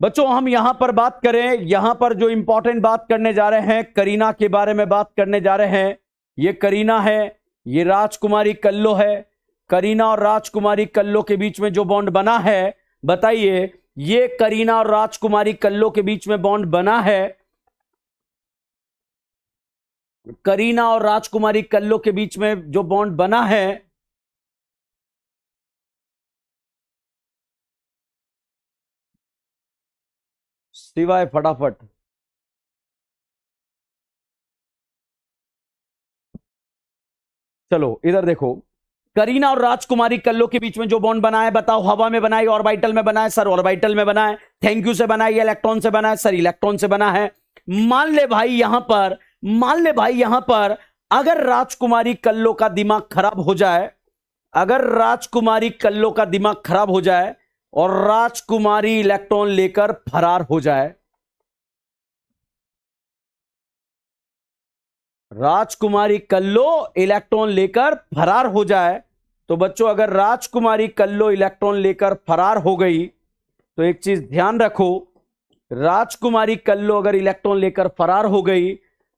बच्चों हम यहां पर बात करें, यहां पर जो इंपॉर्टेंट बात करने जा रहे हैं, करीना के बारे में बात करने जा रहे हैं। ये करीना है, ये राजकुमारी कल्लो है। करीना और राजकुमारी कल्लो के बीच में जो बॉन्ड बना है, बताइए, ये करीना और राजकुमारी कल्लो के बीच में बॉन्ड बना है, करीना और राजकुमारी कल्लो के बीच में जो बॉन्ड बना है, सिवाय फटाफट। चलो इधर देखो, करीना और राजकुमारी कल्लो के बीच में जो बॉन्ड बना है, बताओ हवा में बना है, ऑर्बिटल में बना है? सर ऑर्बिटल में बना है। थैंक यू से बना है, इलेक्ट्रॉन से बना है? सर इलेक्ट्रॉन से बना है। मान ले भाई यहां पर, मान ले भाई यहां पर, अगर राजकुमारी कल्लो का दिमाग खराब हो जाए, अगर राजकुमारी कल्लो का दिमाग खराब हो जाए और राजकुमारी इलेक्ट्रॉन लेकर फरार हो जाए, राजकुमारी कल्लो इलेक्ट्रॉन लेकर फरार हो जाए, तो बच्चों अगर राजकुमारी कल्लो इलेक्ट्रॉन लेकर फरार हो गई, तो एक चीज ध्यान रखो, राजकुमारी कल्लो अगर इलेक्ट्रॉन लेकर फरार हो गई,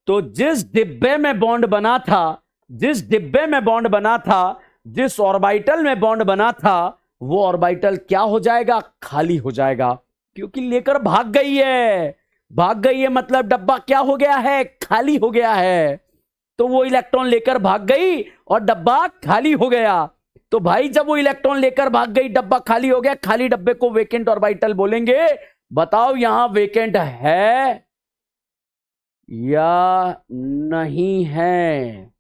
तो जिस डिब्बे में बॉन्ड बना था, जिस डिब्बे में बॉन्ड बना था, जिस ऑर्बिटल में बॉन्ड बना था, वो ऑर्बिटल क्या हो जाएगा? खाली हो जाएगा, क्योंकि लेकर भाग गई है। भाग गई है मतलब डब्बा क्या हो गया है? खाली हो गया है। तो वो इलेक्ट्रॉन लेकर भाग गई और डब्बा खाली हो गया। तो भाई जब वो इलेक्ट्रॉन लेकर भाग गई, डब्बा खाली हो गया, खाली डब्बे को वेकेंट ऑर्बिटल बोलेंगे। बताओ यहां वेकेंट है या नहीं है?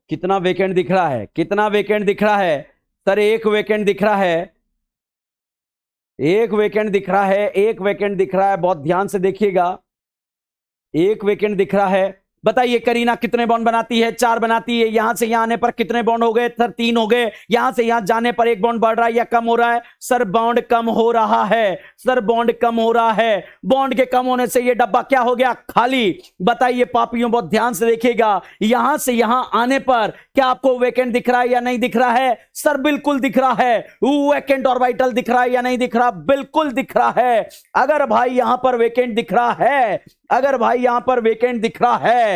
कितना वेकेंट दिख रहा है? कितना वेकेंट दिख रहा है? सर एक वेकेंट दिख रहा है, एक वेकेंट दिख रहा है, एक वेकेंट दिख रहा है, बहुत ध्यान से देखिएगा, एक वेकेंट दिख रहा है। बताइए करीना कितने बॉन्ड बनाती है? 4 बनाती है। यहां से यहां आने पर कितने बॉन्ड हो गए? सर 3 हो गए। यहां से यहां जाने पर एक बॉन्ड बढ़ रहा है या कम हो रहा है? सर बॉन्ड कम हो रहा है। सर बॉन्ड कम हो रहा है। बॉन्ड के कम होने से ये डब्बा क्या हो गया? खाली। बताइए पापियों, बहुत ध्यान से देखिएगा, यहां से यहां आने पर क्या आपको वेकेंट दिख रहा है या नहीं दिख रहा है? सर बिल्कुल दिख रहा है। वेकेंट ऑर्बिटल दिख रहा है या नहीं दिख रहा? बिल्कुल दिख रहा है। अगर भाई यहां पर वेकेंट दिख रहा है, अगर भाई यहां पर वेकेंट दिख रहा है,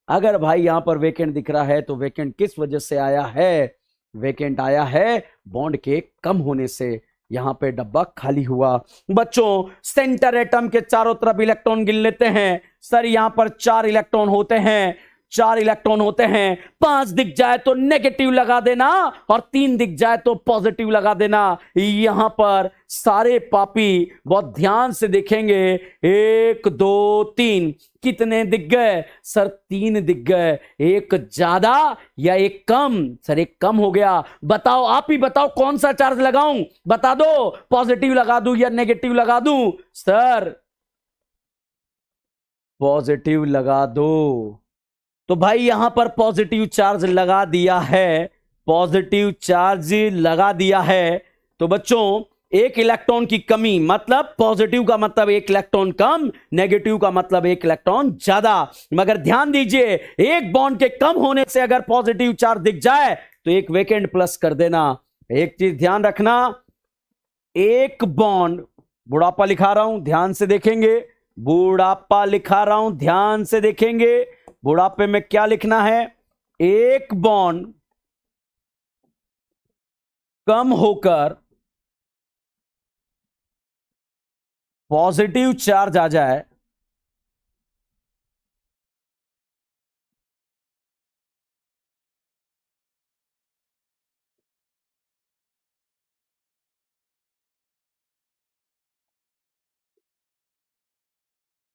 अगर भाई यहां पर वेकेंट दिख रहा है, तो वेकेंट किस वजह से आया है? वेकेंट आया है बॉन्ड के कम होने से। यहां पे डब्बा खाली हुआ। बच्चों सेंटर एटम के चारों तरफ इलेक्ट्रॉन गिन लेते हैं। सर यहां पर 4 इलेक्ट्रॉन होते हैं, 4 इलेक्ट्रॉन होते हैं। 5 दिख जाए तो नेगेटिव लगा देना और 3 दिख जाए तो पॉजिटिव लगा देना। यहां पर सारे पापी बहुत ध्यान से देखेंगे। 1 2 3 कितने दिख गए? सर 3 दिख गए। एक ज्यादा या एक कम? सर एक कम हो गया। बताओ, आप ही बताओ कौन सा चार्ज लगाऊं? बता दो, पॉजिटिव लगा दूं या नेगेटिव लगा दूं? सर पॉजिटिव लगा दो। तो भाई यहां पर पॉजिटिव चार्ज लगा दिया है, पॉजिटिव चार्ज लगा दिया है। तो बच्चों एक इलेक्ट्रॉन की कमी मतलब पॉजिटिव का मतलब एक इलेक्ट्रॉन कम, नेगेटिव का मतलब एक इलेक्ट्रॉन ज्यादा। मगर ध्यान दीजिए एक बॉन्ड के कम होने से अगर पॉजिटिव चार्ज दिख जाए तो एक वेकेंट प्लस कर देना। एक चीज ध्यान रखना, एक बॉन्ड, बुढ़ापा लिखा रहा हूं ध्यान से देखेंगे, बुढ़ापा लिखा रहा हूं ध्यान से देखेंगे, बुढ़ापे में क्या लिखना है, एक बॉन्ड कम होकर पॉजिटिव चार्ज आ जाए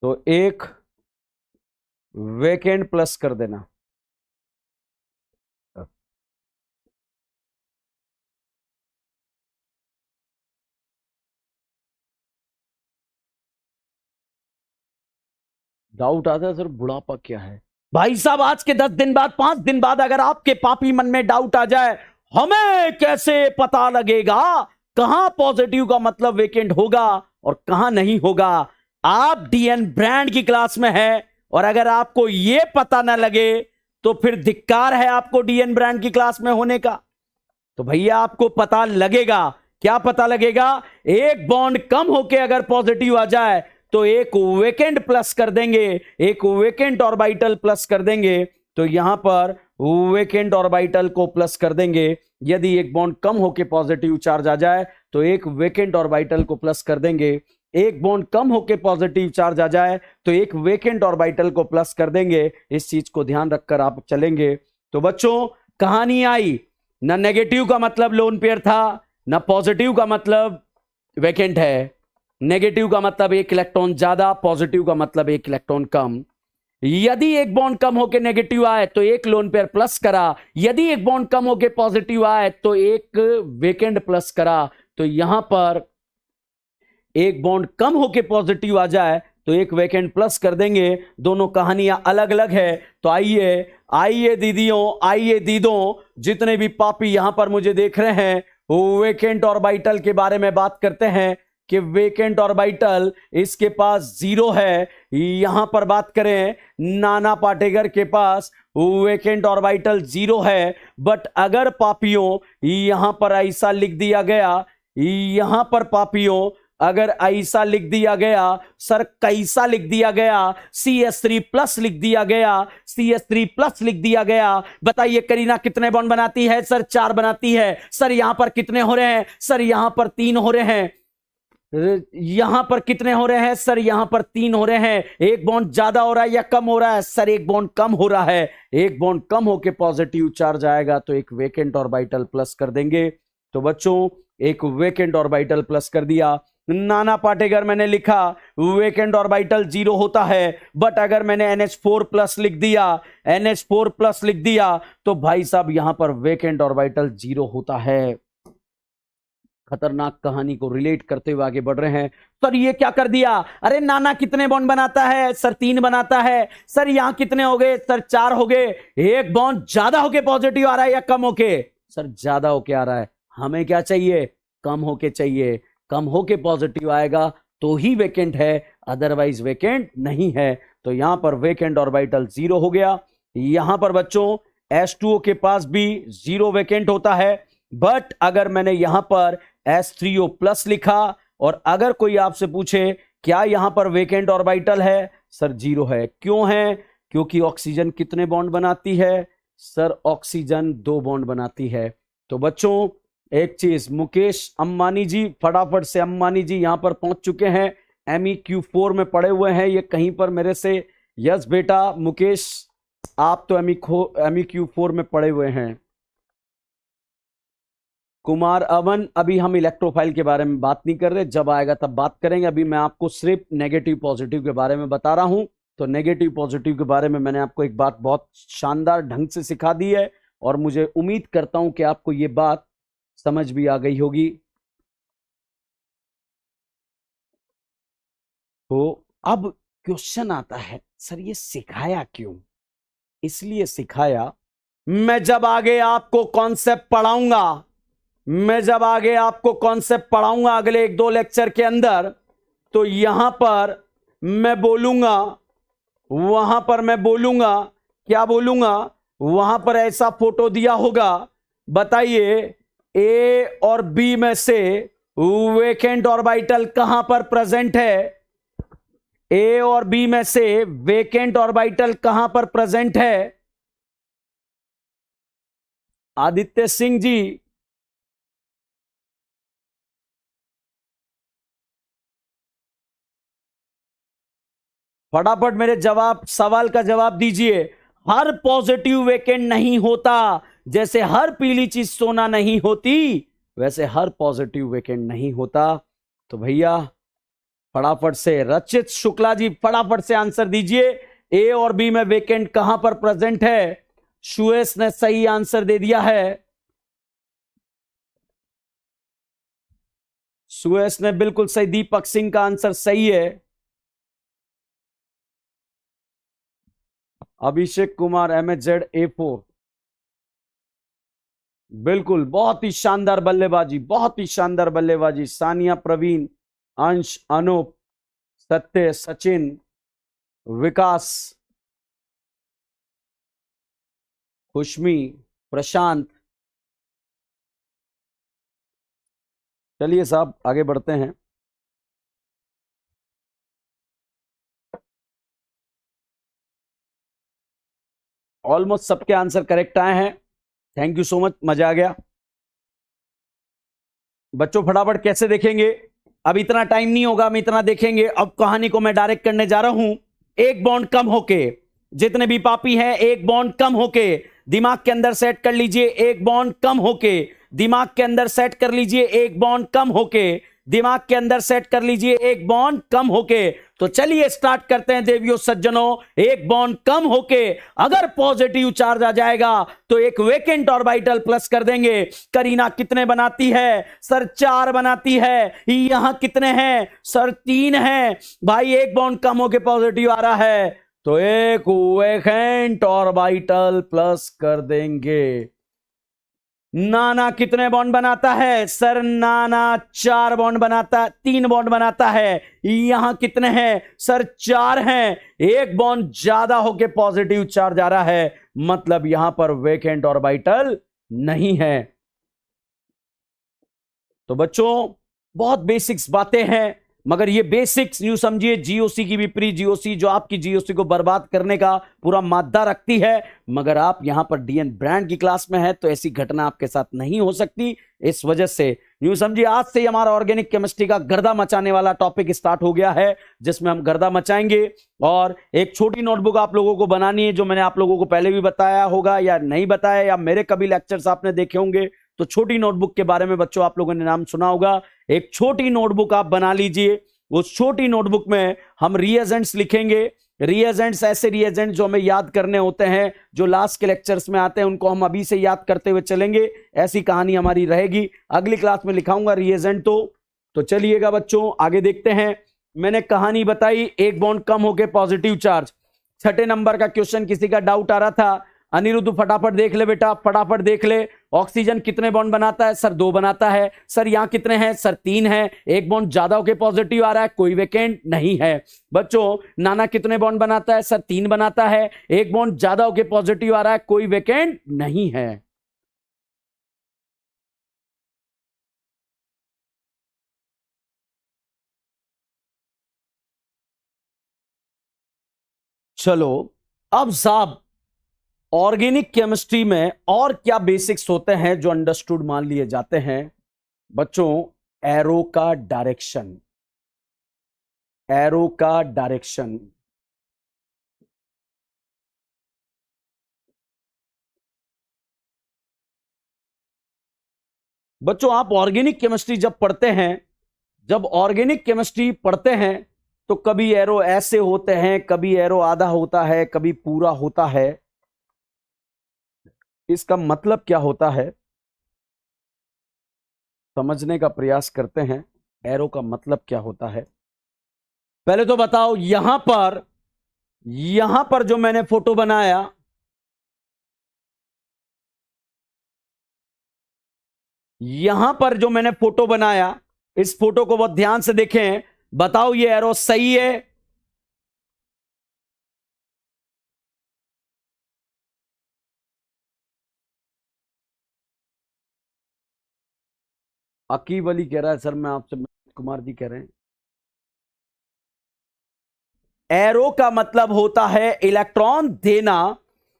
तो एक वेकेंट प्लस कर देना। डाउट आता है सर बुढ़ापा क्या है? भाई साहब आज के 10 दिन बाद 5 दिन बाद अगर आपके पापी मन में डाउट आ जाए हमें कैसे पता लगेगा कहां पॉजिटिव का मतलब वेकेंट होगा और कहां नहीं होगा? आप डीएन ब्रांड की क्लास में है और अगर आपको यह पता ना लगे तो फिर धिक्कार है आपको डीएन ब्रांड की क्लास में होने का। तो भैया आपको पता लगेगा, क्या पता लगेगा? एक बॉन्ड कम होके अगर पॉजिटिव आ जाए तो एक वेकेंट प्लस कर देंगे, एक वेकेंट ऑर्बिटल प्लस कर देंगे। तो यहां पर वेकेंट ऑर्बिटल को प्लस कर देंगे। यदि एक बॉन्ड कम होके पॉजिटिव चार्ज आ जाए तो एक वेकेंट ऑर्बिटल को प्लस कर देंगे। एक बॉन्ड कम होके पॉजिटिव चार्ज आ जाए तो एक वेकेंट ऑर्बिटल को प्लस कर देंगे। इस चीज को ध्यान रखकर आप चलेंगे। तो बच्चों कहानी आई, ना नेगेटिव का मतलब लोन पेयर था, ना पॉजिटिव का मतलब वेकेंट है। नेगेटिव का मतलब एक इलेक्ट्रॉन ज्यादा, पॉजिटिव का मतलब एक इलेक्ट्रॉन कम। यदि एक बॉन्ड कम होकर नेगेटिव आए तो एक लोन पेयर प्लस करा, यदि एक बॉन्ड कम होकर पॉजिटिव आए तो एक वेकेंट प्लस करा। तो यहां पर एक बॉन्ड कम होकर पॉजिटिव आ जाए तो एक वेकेंट प्लस कर देंगे। दोनों कहानियां अलग अलग है। तो आइए आइए दीदियों, आइए दीदों, जितने भी पापी यहां पर मुझे देख रहे हैं वो वेकेंट ऑर्बिटल के बारे में बात करते हैं कि वेकेंट ऑर्बिटल इसके पास 0 है। यहां पर बात करें नाना पाटेकर के पास वेकेंट ऑर्बिटल 0 है। बट अगर पापियों यहां पर ऐसा लिख दिया गया, यहां पर पापियों अगर ऐसा लिख दिया गया, सर कैसा लिख दिया गया, CS3 प्लस लिख दिया गया, CS3 प्लस लिख दिया गया, बताइए करीना कितने बॉन्ड बनाती है? सर 4 बनाती है। सर यहां पर कितने हो रहे हैं? सर यहां पर 3 हो रहे हैं। यहां पर कितने हो रहे हैं? सर यहां पर 3 हो रहे हैं। एक बॉन्ड ज्यादा हो रहा है या कम हो रहा है? सर एक बॉन्ड कम हो रहा है। एक बॉन्ड कम होके पॉजिटिव चार्ज आएगा तो एक वेकेंट ऑर्बिटल प्लस कर देंगे। तो बच्चों एक वेकेंट ऑर्बिटल प्लस कर दिया। नाना पाटेकर मैंने लिखा वेकेंट ऑर्बिटल 0 होता है। बट अगर मैंने NH4 प्लस लिख दिया, NH4 प्लस लिख दिया तो भाई साहब यहां पर वेकेंट ऑर्बिटल 0 होता है। खतरनाक कहानी को रिलेट करते हुए आगे बढ़ रहे हैं। सर ये क्या कर दिया? अरे नाना कितने बॉन्ड बनाता है? सर 3 बनाता है। सर यहां कितने हो गए? सर 4 हो गए। एक बॉन्ड ज्यादा होके पॉजिटिव आ रहा है या कम होके? सर ज्यादा होके आ रहा है। हमें क्या चाहिए? कम होके चाहिए। कम होके पॉजिटिव आएगा तो ही वेकेंट है, अदरवाइज वेकेंट नहीं है। तो यहां पर वेकेंट ऑर्बिटल 0 हो गया। यहां पर बच्चों H2O के पास भी 0 वेकेंट होता है। बट अगर मैंने यहां पर H3O प्लस लिखा और अगर कोई आपसे पूछे क्या यहां पर वेकेंट ऑर्बिटल है? सर 0 है। क्यों है? क्योंकि ऑक्सीजन कितने बॉन्ड बनाती है? सर ऑक्सीजन 2 बॉन्ड बनाती है। तो बच्चों एक चीज, मुकेश अंबानी जी, फटाफट से अंबानी जी यहां पर पहुंच चुके हैं, MEQ4 में पड़े हुए हैं ये कहीं पर मेरे से। यस बेटा मुकेश, आप तो MEQ4 में पड़े हुए हैं। कुमार अवन, अभी हम इलेक्ट्रोफाइल के बारे में बात नहीं कर रहे, जब आएगा तब बात करेंगे। अभी मैं आपको सिर्फ नेगेटिव पॉजिटिव के बारे में बता रहा हूं। तो नेगेटिव पॉजिटिव के बारे में मैंने आपको एक बात बहुत शानदार ढंग से सिखा दी है और मुझे उम्मीद करता हूं कि आपको ये बात समझ भी आ गई होगी। तो अब क्वेश्चन आता है, सर ये सिखाया क्यों? इसलिए सिखाया, मैं जब आगे आपको कॉन्सेप्ट पढ़ाऊंगा, अगले 1-2 लेक्चर के अंदर, तो यहां पर मैं बोलूंगा, वहां पर मैं बोलूंगा, क्या बोलूंगा, वहां पर ऐसा फोटो दिया होगा, बताइए ए और बी में से वेकेंट ऑर्बिटल कहां पर प्रेजेंट है? ए और बी में से वेकेंट ऑर्बिटल कहां पर प्रेजेंट है? आदित्य सिंह जी, फटाफट मेरे सवाल का जवाब दीजिए। हर पॉजिटिव वेकेंट नहीं होता, जैसे हर पीली चीज सोना नहीं होती, वैसे हर पॉजिटिव वेकेंट नहीं होता। तो भैया फटाफट से रचित शुक्ला जी फटाफट से आंसर दीजिए, ए और बी में वेकेंट कहां पर प्रेजेंट है? सुएस ने सही आंसर दे दिया है, सुएस ने बिल्कुल सही, दीपक सिंह का आंसर सही है। अभिषेक कुमार MHZ-A4, बिल्कुल, बहुत ही शानदार बल्लेबाजी, बहुत ही शानदार बल्लेबाजी। सानिया, प्रवीण, अंश, अनूप, सत्य, सचिन, विकास, खुशमी, प्रशांत। चलिए साहब आगे बढ़ते हैं। ऑलमोस्ट सबके आंसर करेक्ट आए हैं, थैंक यू सो मच, मजा आ गया। बच्चों फटाफट कैसे देखेंगे? अब इतना टाइम नहीं होगा, हम इतना देखेंगे। अब कहानी को मैं डायरेक्ट करने जा रहा हूं। एक बॉन्ड कम होके, जितने भी पापी हैं, एक बॉन्ड कम होके दिमाग के अंदर सेट कर लीजिए, एक बॉन्ड कम होके दिमाग के अंदर सेट कर लीजिए, एक बॉन्ड कम होके दिमाग के अंदर सेट कर लीजिए, एक बॉन्ड कम होके। तो चलिए स्टार्ट करते हैं देवियों सज्जनों। एक बॉन्ड कम होके अगर पॉजिटिव चार्ज आ जाएगा तो एक वेकेंट ऑर्बिटल प्लस कर देंगे। करीना कितने बनाती है? सर 4 बनाती है। यहां कितने हैं? सर 3 हैं। भाई एक बॉन्ड कम होके पॉजिटिव आ रहा है तो एक वेकेंट ऑर्बिटल प्लस कर देंगे। नाना कितने बॉन्ड बनाता है? सर नाना 4 बॉन्ड बनाता, 3 बॉन्ड बनाता है। यहां कितने हैं? सर 4 हैं। एक बॉन्ड ज्यादा होके पॉजिटिव चार्ज आ रहा है, मतलब यहां पर वेकेंट ऑर्बिटल नहीं है। तो बच्चों बहुत बेसिक्स बातें हैं, मगर ये बेसिक्स यूं समझिए जीओसी की भी प्री जीओसी, जो आपकी जीओसी को बर्बाद करने का पूरा मादा रखती है। मगर आप यहां पर डीएन ब्रांड की क्लास में है तो ऐसी घटना आपके साथ नहीं हो सकती। इस वजह से यूं समझिए आज से हमारा ऑर्गेनिक केमिस्ट्री का गर्दा मचाने वाला टॉपिक स्टार्ट हो गया है, जिसमें हम गर्दा मचाएंगे। और एक छोटी नोटबुक आप लोगों को बनानी है, जो मैंने आप लोगों को पहले भी बताया होगा या नहीं बताया, या मेरे कभी लेक्चर्स आपने देखे होंगे। तो छोटी नोटबुक के बारे में बच्चों आप लोगों ने नाम सुना होगा। एक छोटी नोटबुक आप बना लीजिए। उस छोटी नोटबुक में हम रिएजेंट्स लिखेंगे। रिएजेंट्स ऐसे रिएजेंट्स जो हमें याद करने होते हैं, जो लास्ट के लेक्चर्स में आते हैं, उनको हम अभी से याद करते हुए चलेंगे। ऐसी कहानी हमारी रहेगी, अगली क्लास में लिखाऊंगा रिएजेंट। तो चलिएगा बच्चों आगे देखते हैं। मैंने कहानी बताई, एक बॉन्ड कम होके पॉजिटिव चार्ज। 6 नंबर का क्वेश्चन किसी का डाउट आ रहा था, अनिरुद्ध फटाफट देख ले बेटा, फटाफट देख ले। ऑक्सीजन कितने बॉन्ड बनाता है? सर 2 बनाता है। सर यहां कितने हैं? सर 3 है। एक बॉन्ड ज्यादा होके पॉजिटिव आ रहा है, कोई वेकेंट नहीं है। बच्चों नाना कितने बॉन्ड बनाता है? सर 3 बनाता है। एक बॉन्ड ज्यादा होके पॉजिटिव आ रहा है, कोई वेकेंट नहीं है। चलो अब साहब ऑर्गेनिक केमिस्ट्री में और क्या बेसिक्स होते हैं जो अंडरस्टूड मान लिए जाते हैं? बच्चों एरो का डायरेक्शन, एरो का डायरेक्शन। बच्चों आप ऑर्गेनिक केमिस्ट्री जब पढ़ते हैं, जब ऑर्गेनिक केमिस्ट्री पढ़ते हैं तो कभी एरो ऐसे होते हैं, कभी एरो आधा होता है, कभी पूरा होता है। इसका मतलब क्या होता है समझने का प्रयास करते हैं। एरो का मतलब क्या होता है पहले तो बताओ। यहां पर जो मैंने फोटो बनाया, यहां पर जो मैंने फोटो बनाया, इस फोटो को बहुत ध्यान से देखें, बताओ ये एरो सही है? अकीब अली कह रहा है सर मैं आपसे, कुमार जी कह रहे हैं एरो का मतलब होता है इलेक्ट्रॉन देना।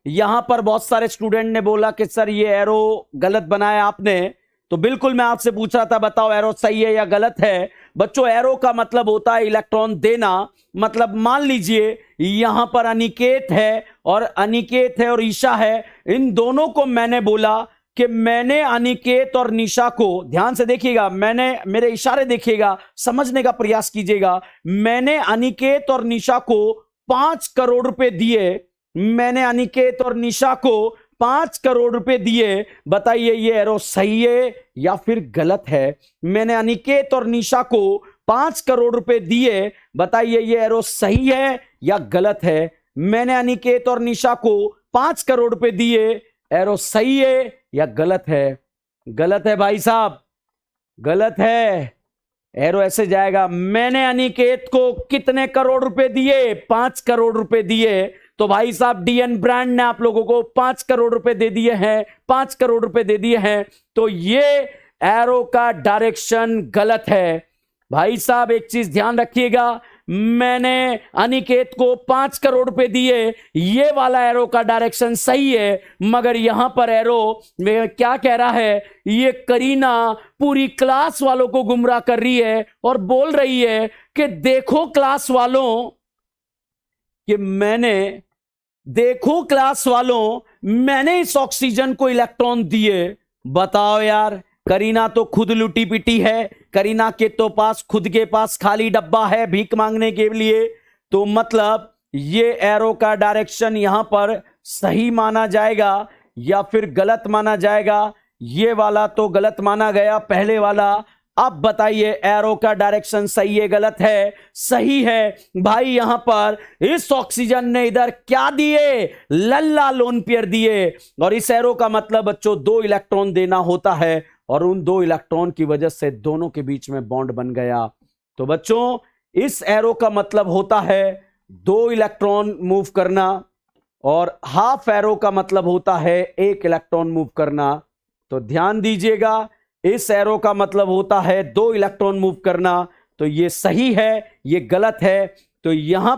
यहां पर बहुत सारे स्टूडेंट ने बोला कि सर ये एरो गलत बनाया आपने, तो बिल्कुल मैं आपसे पूछ रहा था बताओ एरो सही है या गलत है। बच्चों एरो का मतलब होता है इलेक्ट्रॉन देना। मतलब मान लीजिए यहां पर अनिकेत है, और अनिकेत है और ईशा है, इन दोनों को मैंने बोला कि मैंने अनिकेत और निशा को, ध्यान से देखिएगा, मैंने, मेरे इशारे देखिएगा, समझने का प्रयास कीजिएगा, मैंने अनिकेत और निशा को 5 करोड़ रुपए दिए। मैंने अनिकेत और निशा को 5 करोड़ रुपए दिए। बताइए ये एरो सही है या फिर गलत है? मैंने अनिकेत और निशा को 5 करोड़ रुपए दिए। बताइए ये एरो सही है या गलत है? मैंने अनिकेत और निशा को 5 करोड़ रुपए दिए। एरो सही है या गलत है? गलत है भाई साहब, गलत है। एरो ऐसे जाएगा, मैंने अनिकेत को कितने करोड़ रुपए दिए? 5 करोड़ रुपए दिए। तो भाई साहब डीएन ब्रांड ने आप लोगों को 5 करोड़ रुपए दे दिए हैं, 5 करोड़ रुपए दे दिए हैं। तो ये एरो का डायरेक्शन गलत है। भाई साहब एक चीज ध्यान रखिएगा, मैंने अनिकेत को 5 करोड़ रुपए दिए, ये वाला एरो का डायरेक्शन सही है, मगर यहां पर एरो में क्या कह रहा है, ये करीना पूरी क्लास वालों को गुमराह कर रही है और बोल रही है कि देखो क्लास वालों, कि मैंने, देखो क्लास वालों, मैंने इस ऑक्सीजन को इलेक्ट्रॉन दिए। बताओ यार, करीना तो खुद लुटी पिटी है, करीना के तो पास खुद के पास खाली डब्बा है भीख मांगने के लिए। तो मतलब ये एरो का डायरेक्शन यहां पर सही माना जाएगा या फिर गलत माना जाएगा? ये वाला तो गलत माना गया, पहले वाला। अब बताइए एरो का डायरेक्शन सही है गलत है? सही है भाई। यहां पर इस ऑक्सीजन ने इधर क्या दिए? लल्ला लोन पेयर दिए। और इस एरो का मतलब बच्चों 2 इलेक्ट्रॉन देना होता है, और उन 2 इलेक्ट्रॉन की वजह से दोनों के बीच में बॉन्ड बन गया। तो बच्चों इस एरो का मतलब होता है 2 इलेक्ट्रॉन मूव करना, और हाफ एरो का मतलब होता है 1 इलेक्ट्रॉन मूव करना। तो ध्यान दीजिएगा, इस एरो का मतलब होता है 2 इलेक्ट्रॉन मूव करना। तो ये सही है, ये गलत है? तो यहां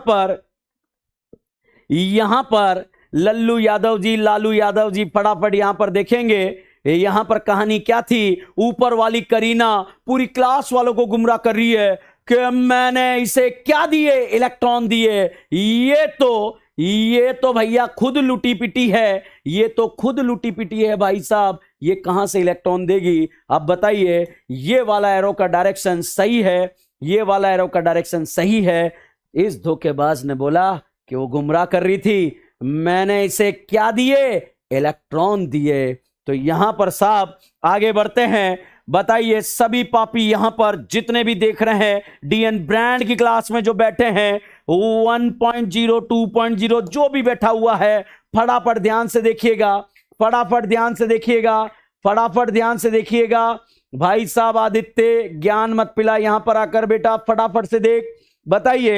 पर लल्लू यादव जी, लालू यादव जी फटाफट यहां पर देखेंगे। यहां पर कहानी क्या थी? ऊपर वाली करीना पूरी क्लास वालों को गुमराह कर रही है कि मैंने इसे क्या दिए? इलेक्ट्रॉन दिए। ये तो भैया खुद लुटी पिटी है, ये तो खुद लुटी पिटी है भाई साहब, ये कहां से इलेक्ट्रॉन देगी? अब बताइए ये वाला एरो का डायरेक्शन सही है, ये वाला एरो का डायरेक्शन सही है? इस धोखेबाज ने बोला कि वो गुमराह कर रही थी, मैंने इसे क्या दिए? इलेक्ट्रॉन दिए। तो यहां पर साहब आगे बढ़ते हैं। बताइए सभी पापी यहां पर जितने भी देख रहे हैं डीएन ब्रांड की क्लास में जो बैठे हैं, 1.0 2.0 जो भी बैठा हुआ है, फटाफट ध्यान से देखिएगा, फटाफट ध्यान से देखिएगा, फटाफट ध्यान से देखिएगा। भाई साहब आदित्य ज्ञान मत पिला, यहां पर आकर बेटा फटाफट से देख। बताइए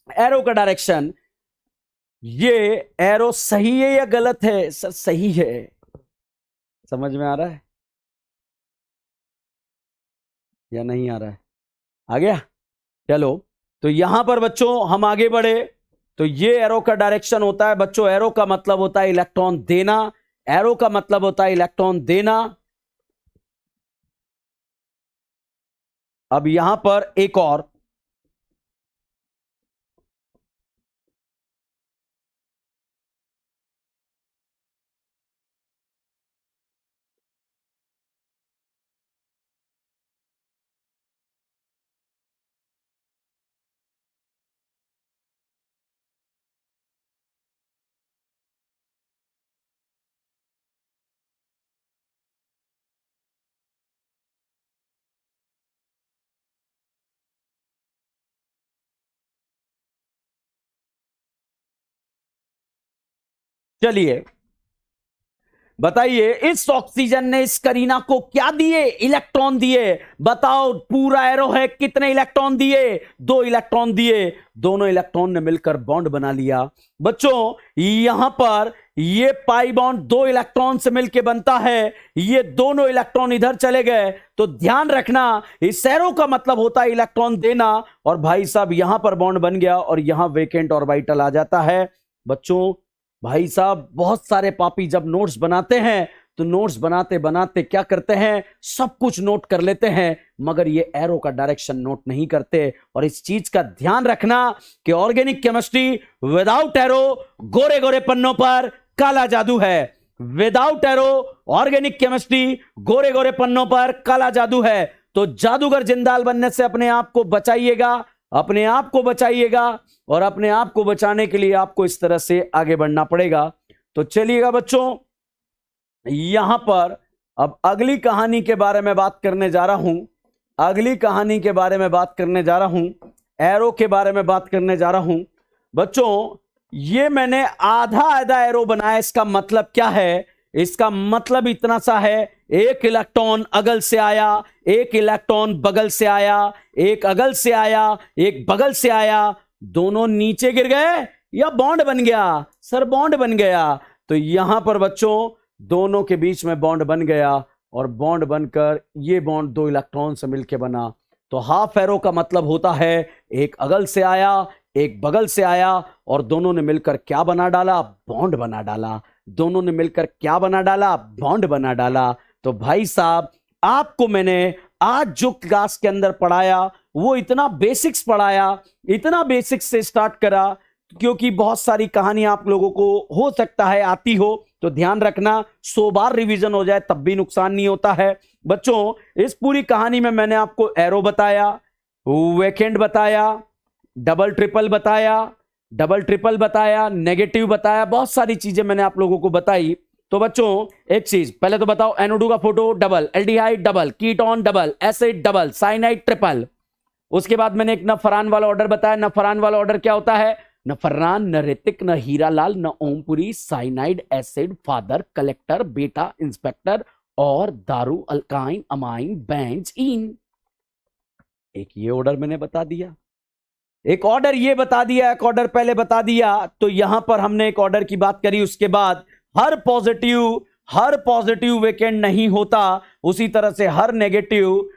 एरो का डायरेक्शन, ये एरो सही है या गलत है? सर सही है। समझ में आ रहा है या नहीं आ रहा है? आ गया? चलो, तो यहां पर बच्चों हम आगे बढ़े। तो ये एरो का डायरेक्शन होता है बच्चों, एरो का मतलब होता है इलेक्ट्रॉन देना, एरो का मतलब होता है इलेक्ट्रॉन देना। अब यहां पर एक और, चलिए बताइए इस ऑक्सीजन ने इस करीना को क्या दिए? इलेक्ट्रॉन दिए। बताओ पूरा एरो है, कितने इलेक्ट्रॉन दिए? 2 इलेक्ट्रॉन दिए। दोनों इलेक्ट्रॉन ने मिलकर बॉन्ड बना लिया। बच्चों यहां पर ये पाई बॉन्ड 2 इलेक्ट्रॉन से मिलकर बनता है। ये दोनों इलेक्ट्रॉन इधर चले गए तो ध्यान रखना इस एरो का मतलब होता है इलेक्ट्रॉन देना। और भाई साहब यहां पर बॉन्ड बन गया और यहां वेकेंट ऑर्बिटल आ जाता है। बच्चों भाई साहब बहुत सारे पापी जब नोट्स बनाते हैं तो नोट्स बनाते बनाते क्या करते हैं, सब कुछ नोट कर लेते हैं मगर ये एरो का डायरेक्शन नोट नहीं करते। और इस चीज का ध्यान रखना कि ऑर्गेनिक केमिस्ट्री विदाउट एरो गोरे गोरे पन्नों पर काला जादू है। विदाउट एरो ऑर्गेनिक केमिस्ट्री गोरे गोरे पन्नों पर काला जादू है। तो जादूगर जिंदाल बनने से अपने आप को बचाइएगा, अपने आप को बचाइएगा। और अपने आप को बचाने के लिए आपको इस तरह से आगे बढ़ना पड़ेगा। तो चलिएगा बच्चों, यहां पर अब अगली कहानी के बारे में बात करने जा रहा हूं। अगली कहानी के बारे में बात करने जा रहा हूं, एरो के बारे में बात करने जा रहा हूं। बच्चों ये मैंने आधा आधा एरो बनाया। इसका मतलब क्या है? इसका मतलब इतना सा है, एक इलेक्ट्रॉन अगल से आया, एक इलेक्ट्रॉन बगल से आया, एक अगल से आया, एक बगल से आया। दोनों नीचे गिर गए या बॉन्ड बन गया? सर बॉन्ड बन गया। तो यहां पर बच्चों दोनों के बीच में बॉन्ड बन गया और बॉन्ड बनकर ये बॉन्ड 2 इलेक्ट्रॉन से मिलकर बना। तो हाफ एरो का मतलब होता है एक अगल से आया, एक बगल से आया और दोनों ने मिलकर क्या बना डाला? बॉन्ड बना डाला। दोनों ने मिलकर क्या बना डाला? बॉन्ड बना डाला। तो भाई साहब आपको मैंने आज जो क्लास के अंदर पढ़ाया वो इतना बेसिक्स पढ़ाया, इतना बेसिक्स से स्टार्ट करा क्योंकि बहुत सारी कहानी आप लोगों को हो सकता है आती हो। तो ध्यान रखना 100 बार रिवीजन हो जाए तब भी नुकसान नहीं होता है। बच्चों इस पूरी कहानी में मैंने आपको एरो बताया, वेकेंट बताया, डबल ट्रिपल बताया, नेगेटिव बताया, बहुत सारी चीजें मैंने आप लोगों को बताई। तो बच्चों एक चीज पहले तो बताओ, NO2 का photo double, aldehyde double, ketone double, acid double, cyanide triple. उसके बाद मैंने एक नफरान वाला ऑर्डर बताया। नफरान वाला ऑर्डर क्या होता है? न फर्रान, न ऋतिक, न हीरालाल, न Om Puri, cyanide, acid, father, collector, बेटा, इंस्पेक्टर और दारू, अल्काइन, अमाइन, बेंज, इन। एक ये ऑर्डर मैंने बता दिया, एक ऑर्डर ये बता दिया, एक ऑर्डर पहले बता दिया। तो यहां पर हमने एक ऑर्डर की बात करी। उसके बाद हर पॉजिटिव वेकेंट नहीं होता, उसी तरह से हर नेगेटिव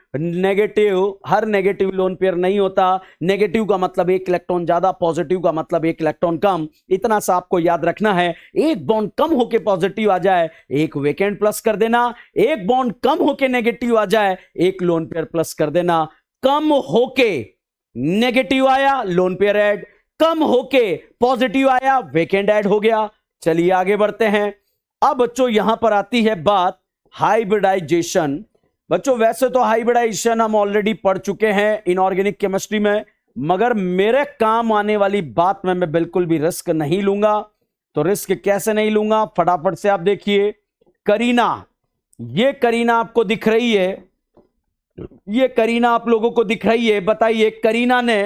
लोन पेयर नहीं होता। नेगेटिव का मतलब 1 इलेक्ट्रॉन ज्यादा, पॉजिटिव का मतलब 1 इलेक्ट्रॉन कम। इतना सा आपको याद रखना है। एक बॉन्ड कम होके पॉजिटिव आ जाए, एक वेकेंट प्लस कर देना। एक बॉन्ड कम होके नेगेटिव आ जाए, एक लोन पेयर प्लस कर देना। कम होके नेगेटिव आया, लोन पेयर ऐड। कम होके पॉजिटिव आया, वेकेंट ऐड हो गया। चलिए आगे बढ़ते हैं। अब बच्चों यहां पर आती है बात हाइब्रिडाइजेशन। बच्चों वैसे तो हाइब्रिडाइजेशन हम ऑलरेडी पढ़ चुके हैं इनऑर्गेनिक केमिस्ट्री में, मगर मेरे काम आने वाली बात में मैं बिल्कुल भी रिस्क नहीं लूंगा। तो रिस्क कैसे नहीं लूंगा, फटाफट से आप देखिए। करीना, ये करीना आपको दिख रही है, ये करीना आप लोगों को दिख रही है। बताइए करीना ने,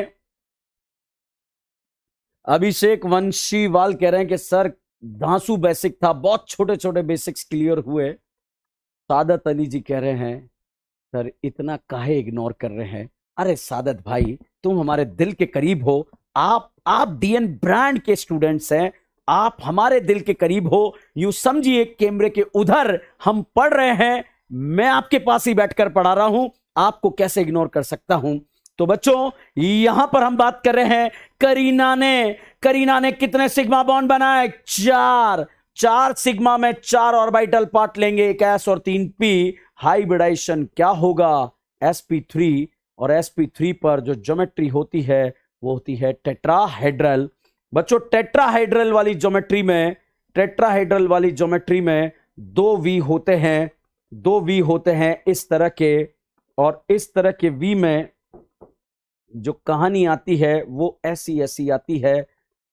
अभिषेक वंशीवाल कह रहे हैं कि सर धांसू बेसिक था, बहुत छोटे छोटे बेसिक्स क्लियर हुए। सादत अली जी कह रहे हैं सर इतना काहे इग्नोर कर रहे हैं। अरे सादत भाई तुम हमारे दिल के करीब हो, आप डीएन ब्रांड के स्टूडेंट्स हैं, आप हमारे दिल के करीब हो। यूं समझिए कैमरे के उधर हम पढ़ रहे हैं, मैं आपके पास ही बैठकर पढ़ा रहा हूं, आपको कैसे इग्नोर कर सकता हूं। तो बच्चों यहां पर हम बात कर रहे हैं करीना ने कितने सिग्मा बॉन्ड बनाए? 4 सिग्मा में 4 ऑर्बिटल पार्ट लेंगे, 1 s और 3 p। हाइब्रिडाइजेशन क्या होगा? sp3, और sp3 पर जो ज्योमेट्री होती है वो होती है टेट्राहेड्रल। बच्चों टेट्राहेड्रल वाली ज्योमेट्री में 2 V होते हैं इस तरह के, और इस तरह के V में जो कहानी आती है वो ऐसी आती है।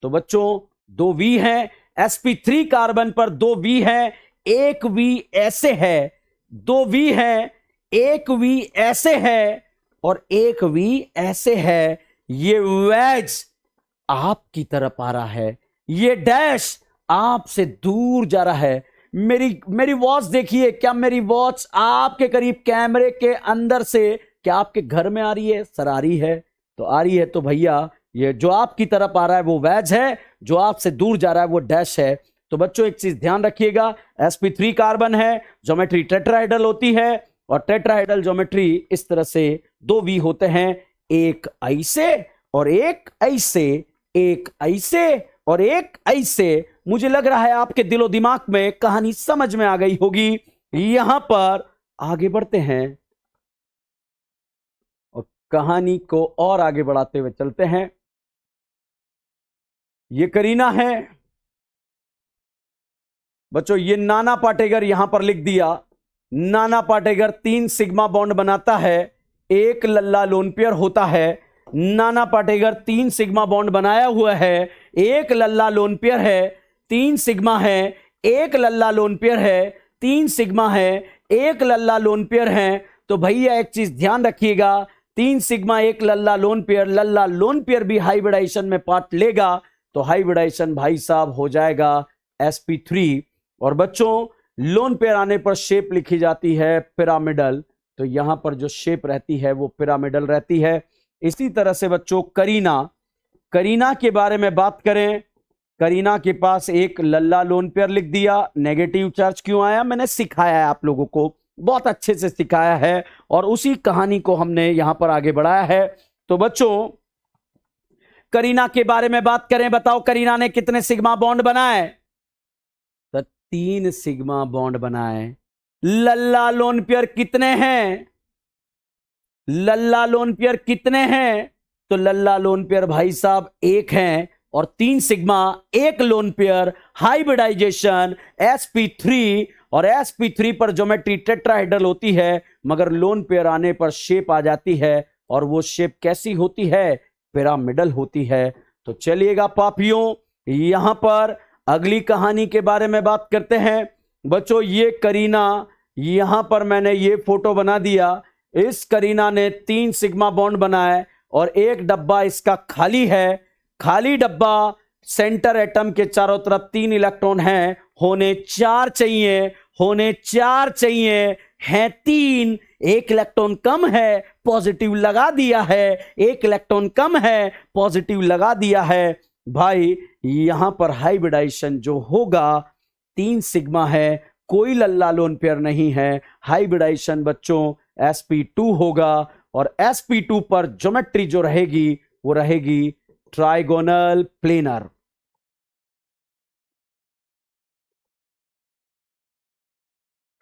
तो बच्चों 2 V है, sp3 कार्बन पर 2 V है, 1 V ऐसे है, 2 V है, 1 V ऐसे है और 1 V ऐसे है। ये वेज आपकी तरफ आ रहा है, ये डैश आपसे दूर जा रहा है। मेरी मेरी वॉच देखिए, क्या मेरी वॉच आपके करीब कैमरे के अंदर से क्या आपके घर में आ रही है? सर आ रही है। तो आ रही है तो भैया ये जो आपकी तरफ आ रहा है वो वेज है, जो आपसे दूर जा रहा है वो डैश है। तो बच्चों एक चीज ध्यान रखिएगा, sp3 कार्बन है, ज्योमेट्री टेट्राहेड्रल होती है, और टेट्राहेड्रल ज्योमेट्री इस तरह से दो वी होते हैं, एक ऐसे और एक ऐसे, एक ऐसे और एक ऐसे। मुझे लग रहा है आपके दिलो दिमाग में कहानी समझ में आ गई होगी। यहां पर आगे बढ़ते हैं और कहानी को और आगे बढ़ाते हुए चलते हैं। ये करीना है बच्चों, ये नाना पाटेकर यहां पर लिख दिया। नाना पाटेकर 3 सिग्मा बॉन्ड बनाता है, एक लल्ला लोन पेयर होता है। नाना पाटेकर 3 सिग्मा बॉन्ड बनाया हुआ है, एक लल्ला लोन पेयर है, 3 सिग्मा है, एक लल्ला लोन पेयर है, 3 सिग्मा है, एक लल्ला लोन पेयर है। तो भैया एक चीज ध्यान रखिएगा, 3 सिग्मा एक लल्ला लोन पेयर भी हाइब्रिडाइजेशन में पार्ट लेगा, तो हाइब्रिडाइजेशन भाई साहब हो जाएगा sp3। और बच्चों लोन पेयर आने पर शेप लिखी जाती है पिरामिडल, तो यहां पर जो शेप रहती है वो पिरामिडल रहती है। इसी तरह से बच्चों करीना, करीना के बारे में बात करें, करीना के पास एक लल्ला लोन पेयर लिख दिया। नेगेटिव चार्ज क्यों आया? मैंने सिखाया है आप लोगों को, बहुत अच्छे से सिखाया है, और उसी कहानी को हमने यहां पर आगे बढ़ाया है। तो बच्चों करीना के बारे में बात करें, बताओ करीना ने कितने सिग्मा बॉन्ड बनाए? 3 सिग्मा बॉन्ड बनाए। लल्ला लोन पेयर कितने हैं? लल्ला लोन पेयर कितने हैं? तो लल्ला लोन पेयर भाई साहब एक हैं, और 3 सिग्मा एक लोन पेयर, हाइब्रिडाइजेशन sp3, और sp3 पर ज्योमेट्री टेट्राहेड्रल होती है, मगर लोन पेयर आने पर शेप आ जाती है, और वो शेप कैसी होती है? पिरामिडल होती है। तो चलिएगा पापियों, यहां पर अगली कहानी के बारे में बात करते हैं। बच्चों ये करीना, यहां पर मैंने ये फोटो बना दिया। इस करीना ने 3 सिग्मा बॉन्ड बनाए, और एक डब्बा इसका खाली है। खाली डब्बा, सेंटर एटम के चारों तरफ 3 इलेक्ट्रॉन हैं, होने 4 चाहिए, होने 4 चाहिए, हैं 3। एक इलेक्ट्रॉन कम है, पॉजिटिव लगा दिया है, एक इलेक्ट्रॉन कम है, पॉजिटिव लगा दिया है। भाई यहां पर हाइब्रिडाइजेशन जो होगा 3 सिग्मा है, कोई लल्ला लोन पेयर नहीं है, हाइब्रिडाइजेशन बच्चों sp2 होगा, और sp2 पर ज्योमेट्री जो रहेगी वो रहेगी ट्राइगोनल प्लेनर।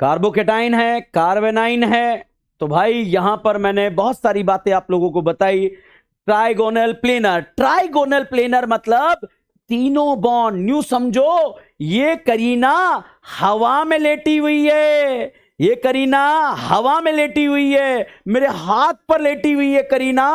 कार्बोकेटाइन है, कार्बेनाइन है। तो भाई यहां पर मैंने बहुत सारी बातें आप लोगों को बताई। ट्राइगोनल प्लेनर, ट्राइगोनल प्लेनर मतलब तीनों बॉन्ड, न्यू समझो, ये करीना हवा में लेटी हुई है, ये करीना हवा में लेटी हुई है, मेरे हाथ पर लेटी हुई है करीना।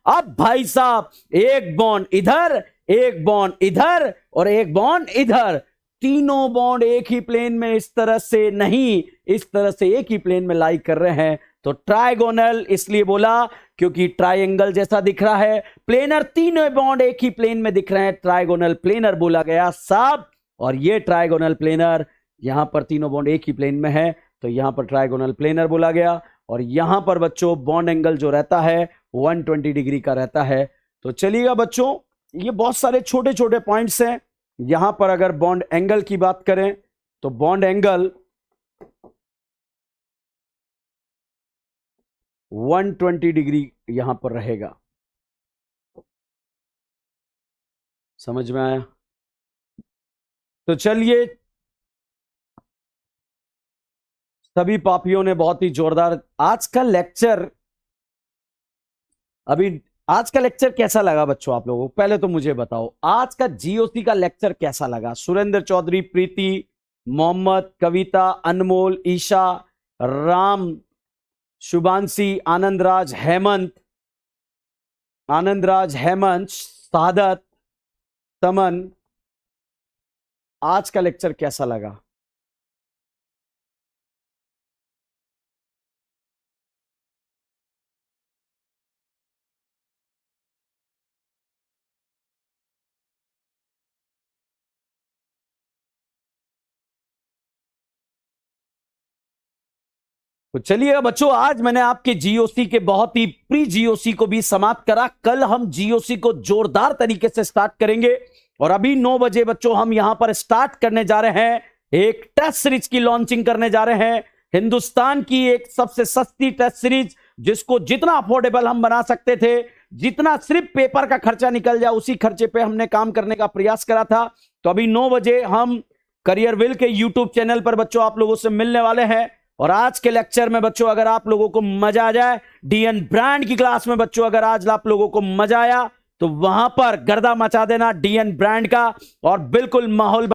अब भाई साहब एक बॉन्ड इधर, एक बॉन्ड इधर, और एक बॉन्ड इधर, तीनों बॉन्ड एक ही प्लेन में इस तरह से नहीं, इस तरह से एक ही प्लेन में लाई कर रहे हैं। तो ट्राइगोनल इसलिए बोला क्योंकि ट्रायंगल जैसा दिख रहा है, प्लेनर तीनों बॉन्ड एक ही प्लेन में दिख रहे हैं, ट्राइगोनल प्लेनर बोला गया साहब। और ये ट्राइगोनल प्लेनर, यहां पर तीनों बॉन्ड एक ही प्लेन में है, तो यहां पर ट्राइगोनल प्लेनर बोला गया। और यहां पर बच्चों बॉन्ड एंगल जो रहता है 120 डिग्री का रहता है। तो चलिएगा बच्चों, ये बहुत सारे छोटे छोटे पॉइंट्स हैं। यहां पर अगर बॉन्ड एंगल की बात करें तो बॉन्ड एंगल 120 डिग्री यहां पर रहेगा। समझ में आया? तो चलिए, सभी पापियों ने बहुत ही जोरदार आज का लेक्चर, अभी आज का लेक्चर कैसा लगा बच्चों आप लोगों को? पहले तो मुझे बताओ आज का जीओसी का लेक्चर कैसा लगा? सुरेंद्र चौधरी, प्रीति, मोहम्मद, कविता, अनमोल, ईशा, राम, शुभांशी, आनंदराज, हेमंत, सादत, तमन, आज का लेक्चर कैसा लगा? तो चलिए बच्चों, आज मैंने आपके जीओसी के बहुत ही प्री जीओसी को भी समाप्त करा। कल हम जीओसी को जोरदार तरीके से स्टार्ट करेंगे और अभी 9 बजे बच्चों हम यहां पर स्टार्ट करने जा रहे हैं, एक टेस्ट सीरीज की लॉन्चिंग करने जा रहे हैं। हिंदुस्तान की एक सबसे सस्ती टेस्ट सीरीज, जिसको जितना अफोर्डेबल हम बना सकते थे, जितना सिर्फ पेपर का खर्चा निकल जाए उसी खर्चे पे हमने काम करने का प्रयास करा था। तो अभी 9 बजे हम करियरविल के यूट्यूब चैनल पर बच्चों आप लोगों से मिलने वाले हैं। और आज के लेक्चर में बच्चों अगर आप लोगों को मजा आ जाए, डीएन ब्रांड की क्लास में बच्चों अगर आज आप लोगों को मजा आया तो वहां पर गर्दा मचा देना डीएन ब्रांड का, और बिल्कुल माहौल